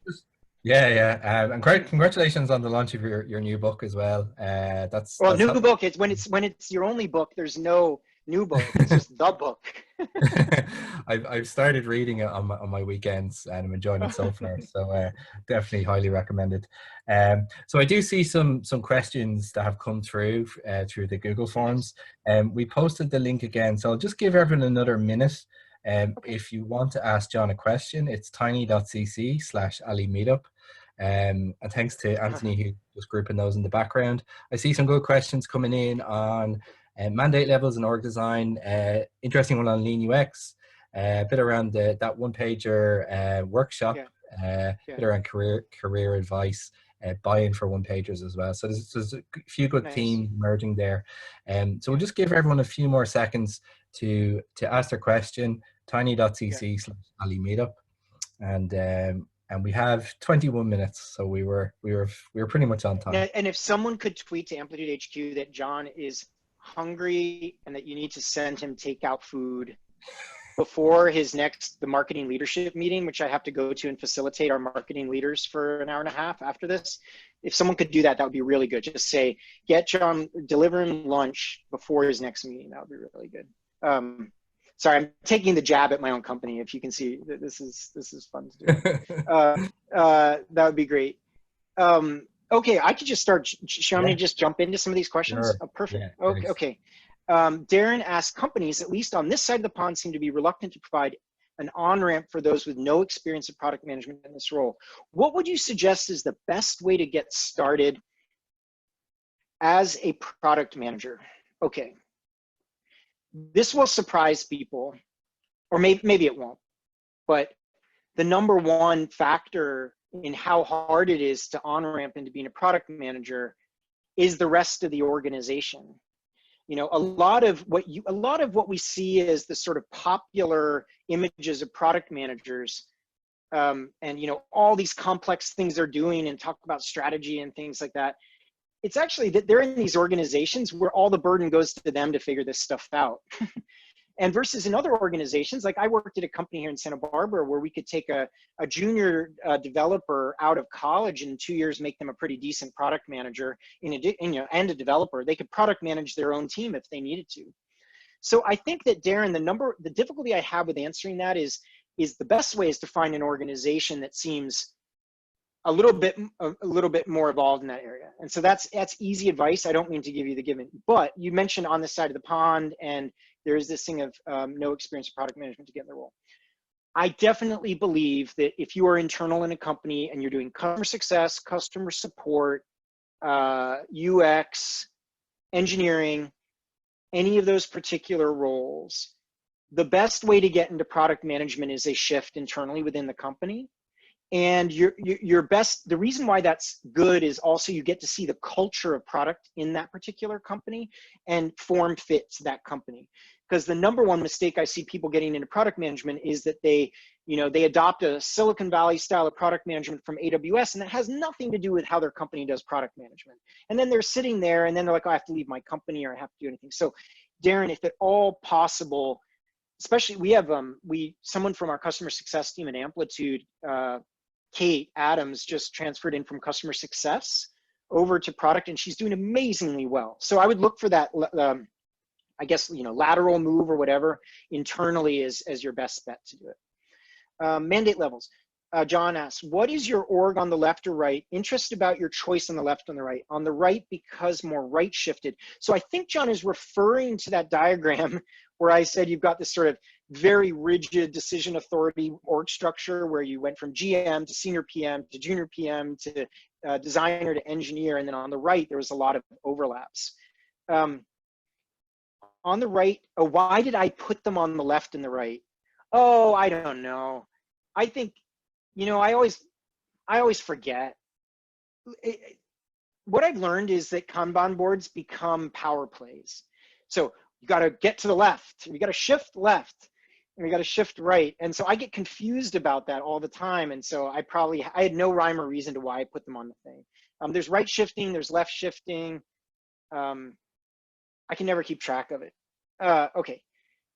Yeah. And great, congratulations on the launch of your new book as well. That's new book. It's when it's your only book. There's no new book. It's just the book. I've started reading it on my weekends and I'm enjoying it so far. So definitely highly recommended. So I do see some questions that have come through the Google Forms. We posted the link again, so I'll just give everyone another minute. Okay. If you want to ask John a question, it's tiny.cc/Ali Meetup. And thanks to Anthony who was grouping those in the background. I see some good questions coming in on mandate levels and org design. Interesting one on lean UX. A bit around that one-pager workshop. Bit around career advice. Buy-in for one-pagers as well. So there's a few good themes emerging there. So we'll just give everyone a few more seconds to ask their question. Tiny.cc/Ali Meetup, and we have 21 minutes, so we were pretty much on time. Now, and if someone could tweet to Amplitude HQ that John is hungry and that you need to send him takeout food before the marketing leadership meeting, which I have to go to and facilitate our marketing leaders for an hour and a half after this. If someone could do that, that would be really good. Just say, get John, deliver him lunch before his next meeting. That would be really good. Sorry, I'm taking the jab at my own company. If you can see, this is fun to do. That would be great. Okay, I could just start. Shall me just jump into some of these questions? Sure. Oh, perfect. Yeah, okay. Darren asks, companies, at least on this side of the pond, seem to be reluctant to provide an on-ramp for those with no experience of product management in this role. What would you suggest is the best way to get started as a product manager? Okay. This will surprise people, or maybe it won't, but the number one factor in how hard it is to on-ramp into being a product manager is the rest of the organization. You know, a lot of what we see is the sort of popular images of product managers, and you know, all these complex things they're doing and talk about strategy and things like that. It's actually that they're in these organizations where all the burden goes to them to figure this stuff out. And versus in other organizations, like I worked at a company here in Santa Barbara where we could take a junior developer out of college and in 2 years make them a pretty decent product manager and a developer. They could product manage their own team if they needed to. So I think that, Darren, the difficulty I have with answering that is the best way is to find an organization that seems a little bit more evolved in that area. And so that's easy advice. I don't mean to give you the given, but you mentioned on this side of the pond, and there is this thing of no experience in product management to get in the role. I definitely believe that if you are internal in a company and you're doing customer success, customer support, UX, engineering, any of those particular roles, the best way to get into product management is a shift internally within the company. And the reason why that's good is also you get to see the culture of product in that particular company and form fits that company. Because the number one mistake I see people getting into product management is that they adopt a Silicon Valley style of product management from AWS, and that has nothing to do with how their company does product management. And then they're sitting there and then they're like, oh, I have to leave my company or I have to do anything. So Darren, if at all possible, especially we have someone from our customer success team at Amplitude, Kate Adams, just transferred in from customer success over to product, and she's doing amazingly well. So I would look for that, I guess, lateral move or whatever internally as your best bet to do it. Mandate levels. John asks, what is your org on the left or right? Interest about your choice on the left and the right. On the right because more right shifted. So I think John is referring to that diagram where I said you've got this sort of very rigid decision authority org structure where you went from GM to senior PM to junior PM to designer to engineer. And then on the right, there was a lot of overlaps. On the right, why did I put them on the left and the right? Oh, I don't know. I think, I always forget. What I've learned is that Kanban boards become power plays. So you got to get to the left, you got to shift left, and you got to shift right. And so I get confused about that all the time. And so I had no rhyme or reason to why I put them on the thing. There's right shifting, there's left shifting. I can never keep track of it. Okay.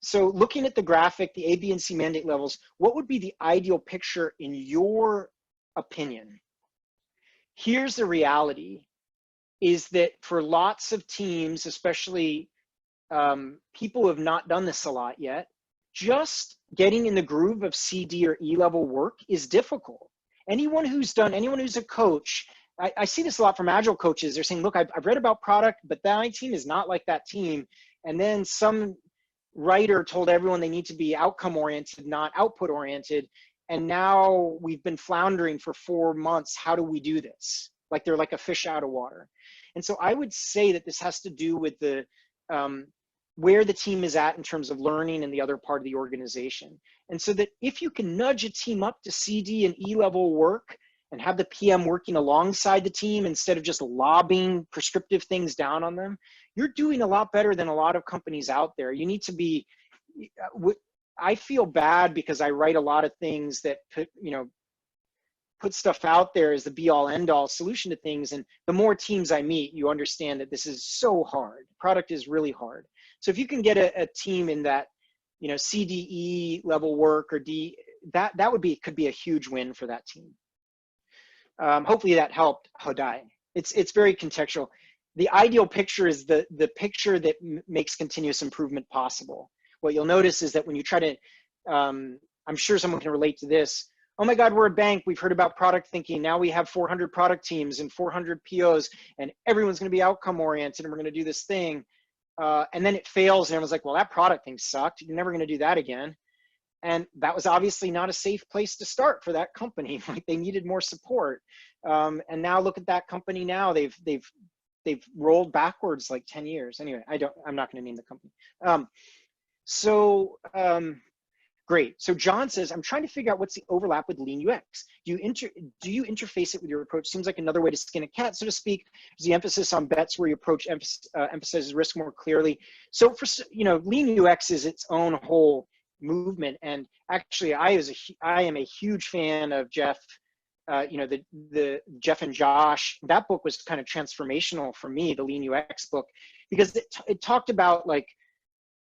So looking at the graphic, the A, B, and C mandate levels, what would be the ideal picture in your opinion? Here's the reality, is that for lots of teams, especially people who have not done this a lot yet, just getting in the groove of C, D, or E level work is difficult. Anyone who's a coach, I see this a lot from Agile coaches. They're saying, look, I've read about product, but my team is not like that team. And then some writer told everyone they need to be outcome oriented, not output oriented. And now we've been floundering for 4 months. How do we do this? Like they're like a fish out of water. And so I would say that this has to do with the where the team is at in terms of learning in the other part of the organization. And so that if you can nudge a team up to C, D, and E level work and have the PM working alongside the team instead of just lobbing prescriptive things down on them, you're doing a lot better than a lot of companies out there. You need to be, I feel bad because I write a lot of things that, put stuff out there as the be all end all solution to things. And the more teams I meet, you understand that this is so hard. Product is really hard. So if you can get a team in that, CDE level work or D, that could be a huge win for that team. Hopefully that helped, Hodai. It's very contextual. The ideal picture is the picture that makes continuous improvement possible. What you'll notice is that when you try to, I'm sure someone can relate to this. Oh my God, we're a bank. We've heard about product thinking. Now we have 400 product teams and 400 POs, and everyone's going to be outcome oriented, and we're going to do this thing. And then it fails, and everyone's like, well, that product thing sucked. You're never going to do that again. And that was obviously not a safe place to start for that company. Like they needed more support. And now look at that company now. They've rolled backwards like 10 years. Anyway, I'm not going to name the company. Great. So John says, I'm trying to figure out what's the overlap with lean UX. Do you interface it with your approach? Seems like another way to skin a cat, so to speak. Is the emphasis on bets where your approach emphasizes risk more clearly? So for, lean UX is its own whole movement. And actually, I am a huge fan of Jeff. The Jeff and Josh. That book was kind of transformational for me, the lean UX book, because it talked about like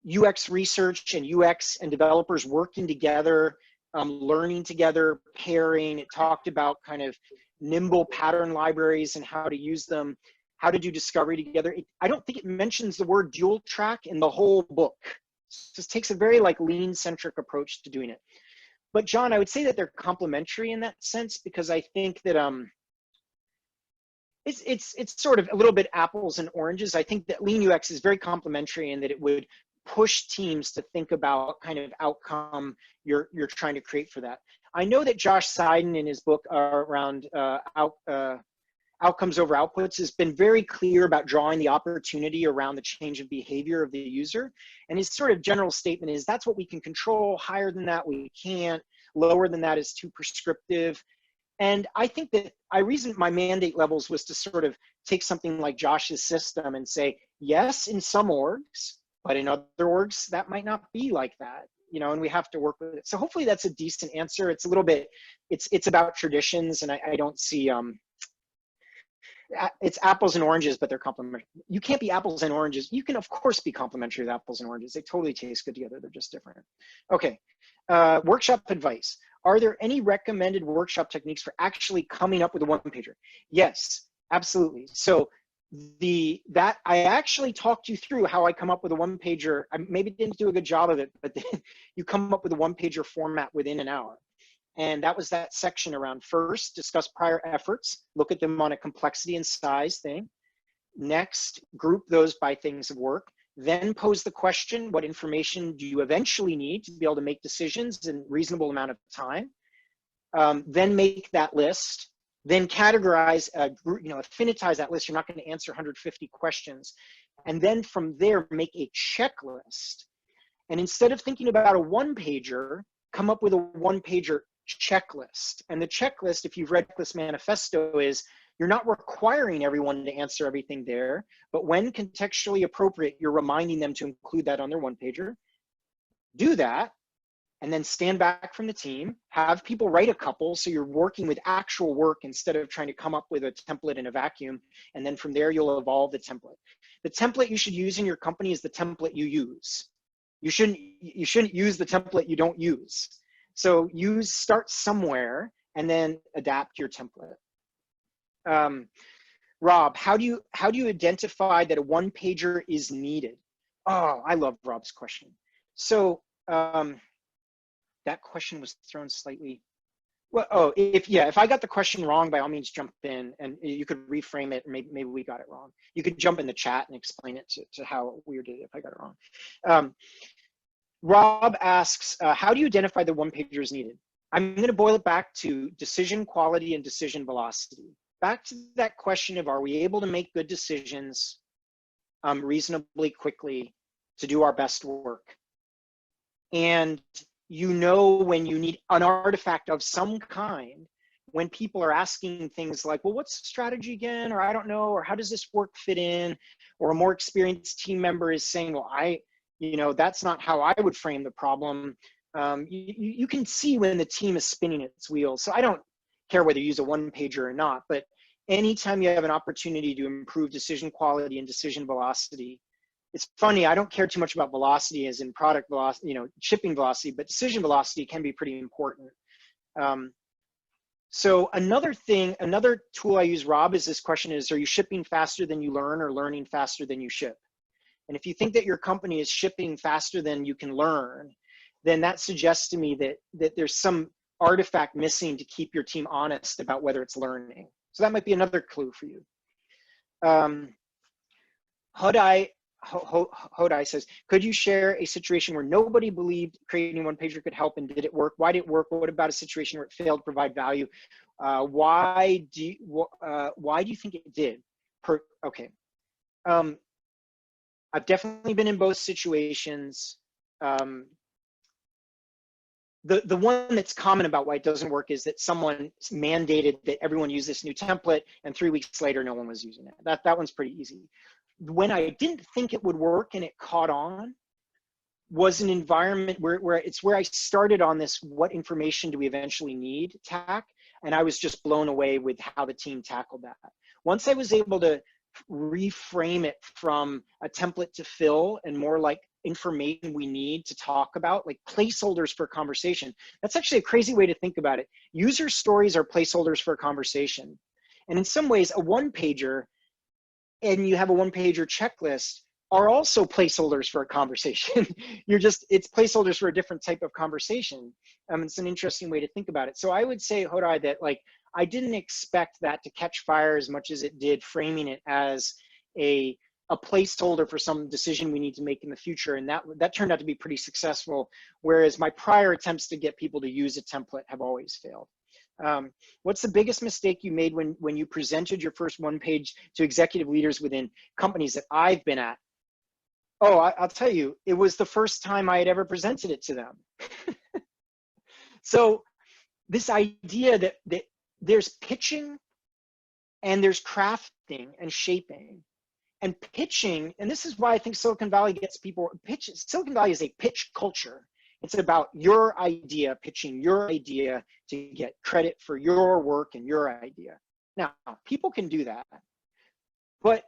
UX research and UX and developers working together, learning together, pairing. It talked about kind of nimble pattern libraries and how to use them, how to do discovery together. I don't think it mentions the word dual track in the whole book. It just takes a very like lean centric approach to doing it. But John, I would say that they're complementary in that sense, because I think that it's sort of a little bit apples and oranges. I think that lean UX is very complementary in that it would push teams to think about kind of outcome you're trying to create for that. I know that Josh Seiden in his book around outcomes over outputs has been very clear about drawing the opportunity around the change of behavior of the user. And his sort of general statement is that's what we can control. Higher than that, we can't. Lower than that is too prescriptive. And I think that my mandate levels was to sort of take something like Josh's system and say, yes, in some orgs, but in other orgs, that might not be like that, and we have to work with it. So hopefully that's a decent answer. It's a little bit, it's about traditions, and I don't see, it's apples and oranges, but they're complementary. You can't be apples and oranges. You can, of course, be complementary with apples and oranges. They totally taste good together. They're just different. Okay, workshop advice. Are there any recommended workshop techniques for actually coming up with a one-pager? Yes, absolutely. So I actually talked you through how I come up with a one-pager. I maybe didn't do a good job of it, but then you come up with a one-pager format within an hour. And that was that section around first, discuss prior efforts, look at them on a complexity and size thing. Next, group those by things of work. Then pose the question, what information do you eventually need to be able to make decisions in a reasonable amount of time? Then make that list. Then categorize, affinitize that list. You're not going to answer 150 questions. And then from there, make a checklist. And instead of thinking about a one-pager, come up with a one-pager checklist. And the checklist, if you've read Checklist Manifesto, is you're not requiring everyone to answer everything there, but when contextually appropriate, you're reminding them to include that on their one-pager. Do that, and then stand back from the team, have people write a couple, so you're working with actual work instead of trying to come up with a template in a vacuum, and then from there you'll evolve the template. The template you should use in your company is the template you use. You shouldn't use the template you don't use. So start somewhere and then adapt your template. Rob, how do you identify that a one-pager is needed? Oh, I love Rob's question. So that question was thrown slightly. Well, if I got the question wrong, by all means jump in, and you could reframe it. Maybe we got it wrong. You could jump in the chat and explain it to how we did it if I got it wrong. Rob asks, how do you identify the one-pager is needed? I'm going to boil it back to decision quality and decision velocity. Back to that question of, are we able to make good decisions reasonably quickly to do our best work? And when you need an artifact of some kind, when people are asking things like, well, what's the strategy again? Or I don't know, or how does this work fit in? Or a more experienced team member is saying, well, that's not how I would frame the problem. You can see when the team is spinning its wheels. So I don't care whether you use a one-pager or not, but anytime you have an opportunity to improve decision quality and decision velocity, it's funny, I don't care too much about velocity as in product velocity, shipping velocity, but decision velocity can be pretty important. So another tool I use, Rob, is this question is, are you shipping faster than you learn or learning faster than you ship? And if you think that your company is shipping faster than you can learn, then that suggests to me that there's some artifact missing to keep your team honest about whether it's learning. So that might be another clue for you. Hodai says, could you share a situation where nobody believed creating one pager could help, and did it work? Why did it work? What about a situation where it failed to provide value? Why do you think it did? Okay. I've definitely been in both situations. the one that's common about why it doesn't work is that someone mandated that everyone use this new template, and 3 weeks later, no one was using it. That one's pretty easy. When I didn't think it would work and it caught on was an environment where I started on this, what information do we eventually need tack, and I was just blown away with how the team tackled that. Once I was able to reframe it from a template to fill and more like information we need to talk about, like placeholders for a conversation. That's actually a crazy way to think about it. User stories are placeholders for a conversation. And in some ways, a one-pager, and you have a one-pager checklist, are also placeholders for a conversation. It's placeholders for a different type of conversation. It's an interesting way to think about it. So I would say, Hodai, that like, I didn't expect that to catch fire as much as it did, framing it as a placeholder for some decision we need to make in the future. And that turned out to be pretty successful. Whereas my prior attempts to get people to use a template have always failed. What's the biggest mistake you made when you presented your first one page to executive leaders within companies that I've been at? Oh, I'll tell you, it was the first time I had ever presented it to them. So this idea that there's pitching and there's crafting and shaping. And pitching, and this is why I think Silicon Valley gets people, Silicon Valley is a pitch culture. It's about your idea, pitching your idea to get credit for your work and your idea. Now, people can do that, but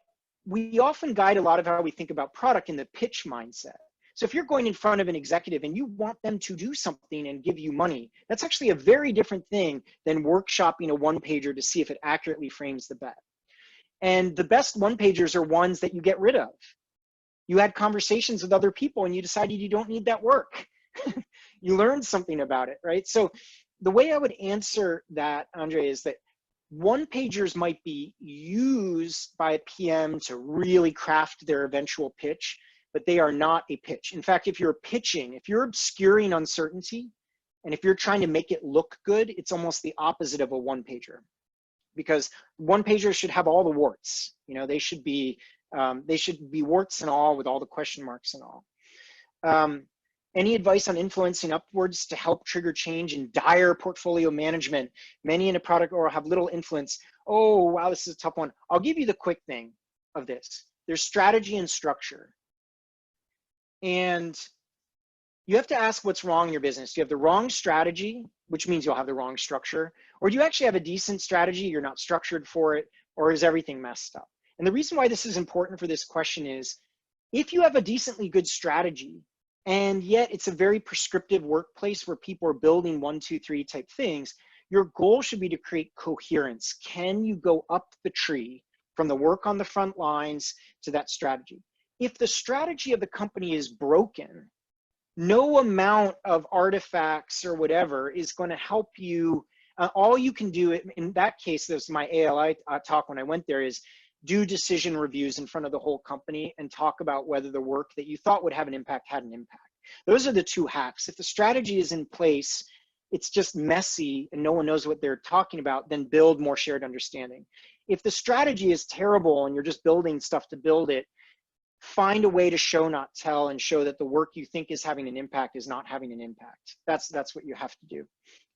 we often guide a lot of how we think about product in the pitch mindset. So if you're going in front of an executive and you want them to do something and give you money, that's actually a very different thing than workshopping a one-pager to see if it accurately frames the bet. And the best one-pagers are ones that you get rid of. You had conversations with other people and you decided you don't need that work. You learned something about it, right? So the way I would answer that, Andre, is that one-pagers might be used by a PM to really craft their eventual pitch, but they are not a pitch. In fact, if you're pitching, if you're obscuring uncertainty, and if you're trying to make it look good, it's almost the opposite of a one-pager. Because one-pagers should have all the warts. You know, they should be warts and all, with all the question marks and all. Any advice on influencing upwards to help trigger change in dire portfolio management? Many in a product or have little influence. Oh, wow, this is a tough one. I'll give you the quick thing of this. There's strategy and structure. And you have to ask what's wrong in your business. Do you have the wrong strategy, which means you'll have the wrong structure? Or do you actually have a decent strategy, you're not structured for it, or is everything messed up? And the reason why this is important for this question is, if you have a decently good strategy, and yet it's a very prescriptive workplace where people are building 1, 2, 3 type things, your goal should be to create coherence. Can you go up the tree from the work on the front lines to that strategy? If the strategy of the company is broken, no amount of artifacts or whatever is going to help you. All you can do in that case, this is my ALI talk when I went there, is do decision reviews in front of the whole company and talk about whether the work that you thought would have an impact had an impact. Those are the two hacks. If the strategy is in place, it's just messy and no one knows what they're talking about, then build more shared understanding. If the strategy is terrible and you're just building stuff to build it, find a way to show, not tell, and show that the work you think is having an impact is not having an impact. That's what you have to do.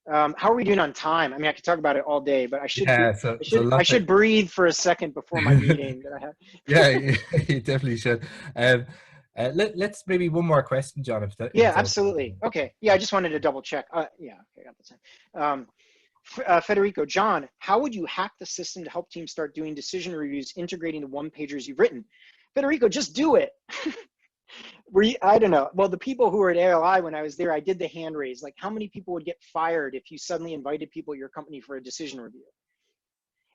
How are we doing on time? I mean, I could talk about it all day, but I should breathe for a second before my meeting that I have. Yeah, you definitely should. Let's maybe one more question, John. Yeah, absolutely. Okay. Yeah, I just wanted to double check. Yeah, okay, got this. Federico, John, how would you hack the system to help teams start doing decision reviews, integrating the one-pagers you've written? Federico, just do it. I don't know. Well, the people who were at ALI when I was there, I did the hand raise. Like, how many people would get fired if you suddenly invited people at your company for a decision review?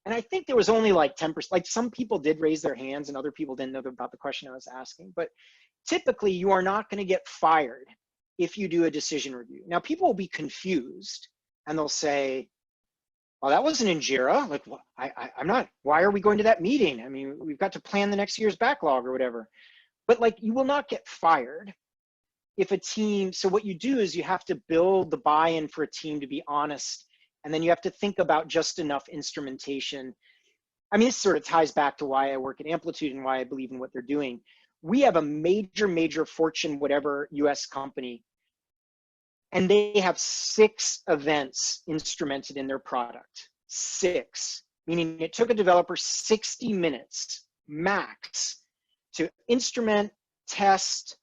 And I think there was only like 10%. Like, some people did raise their hands and other people didn't know about the question I was asking. But typically, you are not going to get fired if you do a decision review. Now, people will be confused and they'll say, well, that wasn't in JIRA. Like, I'm not, why are we going to that meeting? I mean, we've got to plan the next year's backlog or whatever. But like, you will not get fired if a team, so what you do is you have to build the buy-in for a team to be honest. And then you have to think about just enough instrumentation. I mean, this sort of ties back to why I work at Amplitude and why I believe in what they're doing. We have a major Fortune, whatever US company. And they have 6 events instrumented in their product. 6, meaning it took a developer 60 minutes max to instrument, test,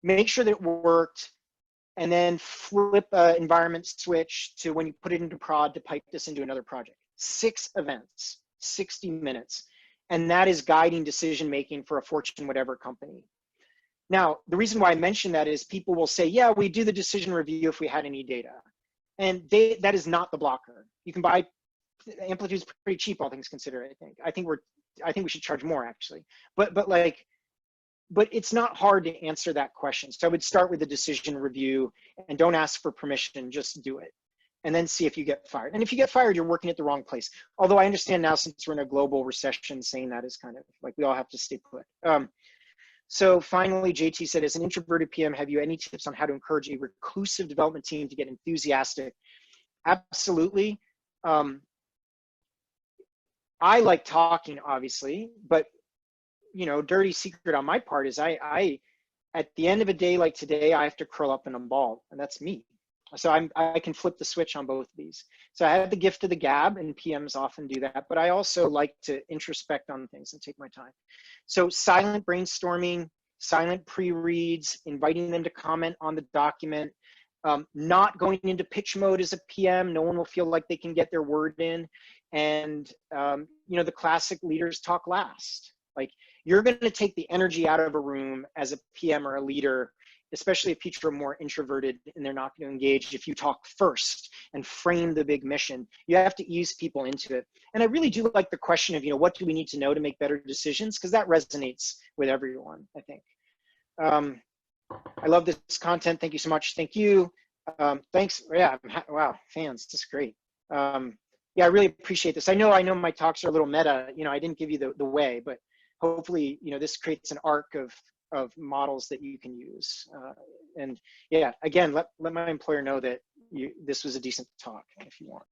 make sure that it worked, and then flip an environment switch to when you put it into prod to pipe this into another project. 6 events, 60 minutes. And that is guiding decision-making for a Fortune whatever company. Now, the reason why I mention that is people will say, yeah, we do the decision review if we had any data. And that is not the blocker. You can buy, Amplitude's pretty cheap, all things considered, I think. I think we should charge more, actually. But it's not hard to answer that question. So I would start with the decision review and don't ask for permission, just do it. And then see if you get fired. And if you get fired, you're working at the wrong place. Although I understand now, since we're in a global recession, saying that is kind of like we all have to stay put. So finally, JT said, as an introverted PM, have you any tips on how to encourage a reclusive development team to get enthusiastic? Absolutely. I like talking, obviously, but dirty secret on my part is I at the end of a day like today, I have to curl up and unball, and that's me. So I can flip the switch on both of these. So I have the gift of the gab, and PMs often do that, but I also like to introspect on things and take my time. So silent brainstorming, silent pre-reads, inviting them to comment on the document, not going into pitch mode as a PM. No one will feel like they can get their word in. And, the classic leaders talk last. Like, you're going to take the energy out of a room as a PM or a leader, especially if people are more introverted and they're not going to engage. If you talk first and frame the big mission, you have to ease people into it. And I really do like the question of, what do we need to know to make better decisions? Because that resonates with everyone, I think. I love this content. Thank you so much. Thank you. Thanks. Yeah. Wow. Fans. This is great. Yeah, I really appreciate this. I know my talks are a little meta. I didn't give you the way, but hopefully, this creates an arc of models that you can use. And yeah, again, let my employer know that this was a decent talk if you want.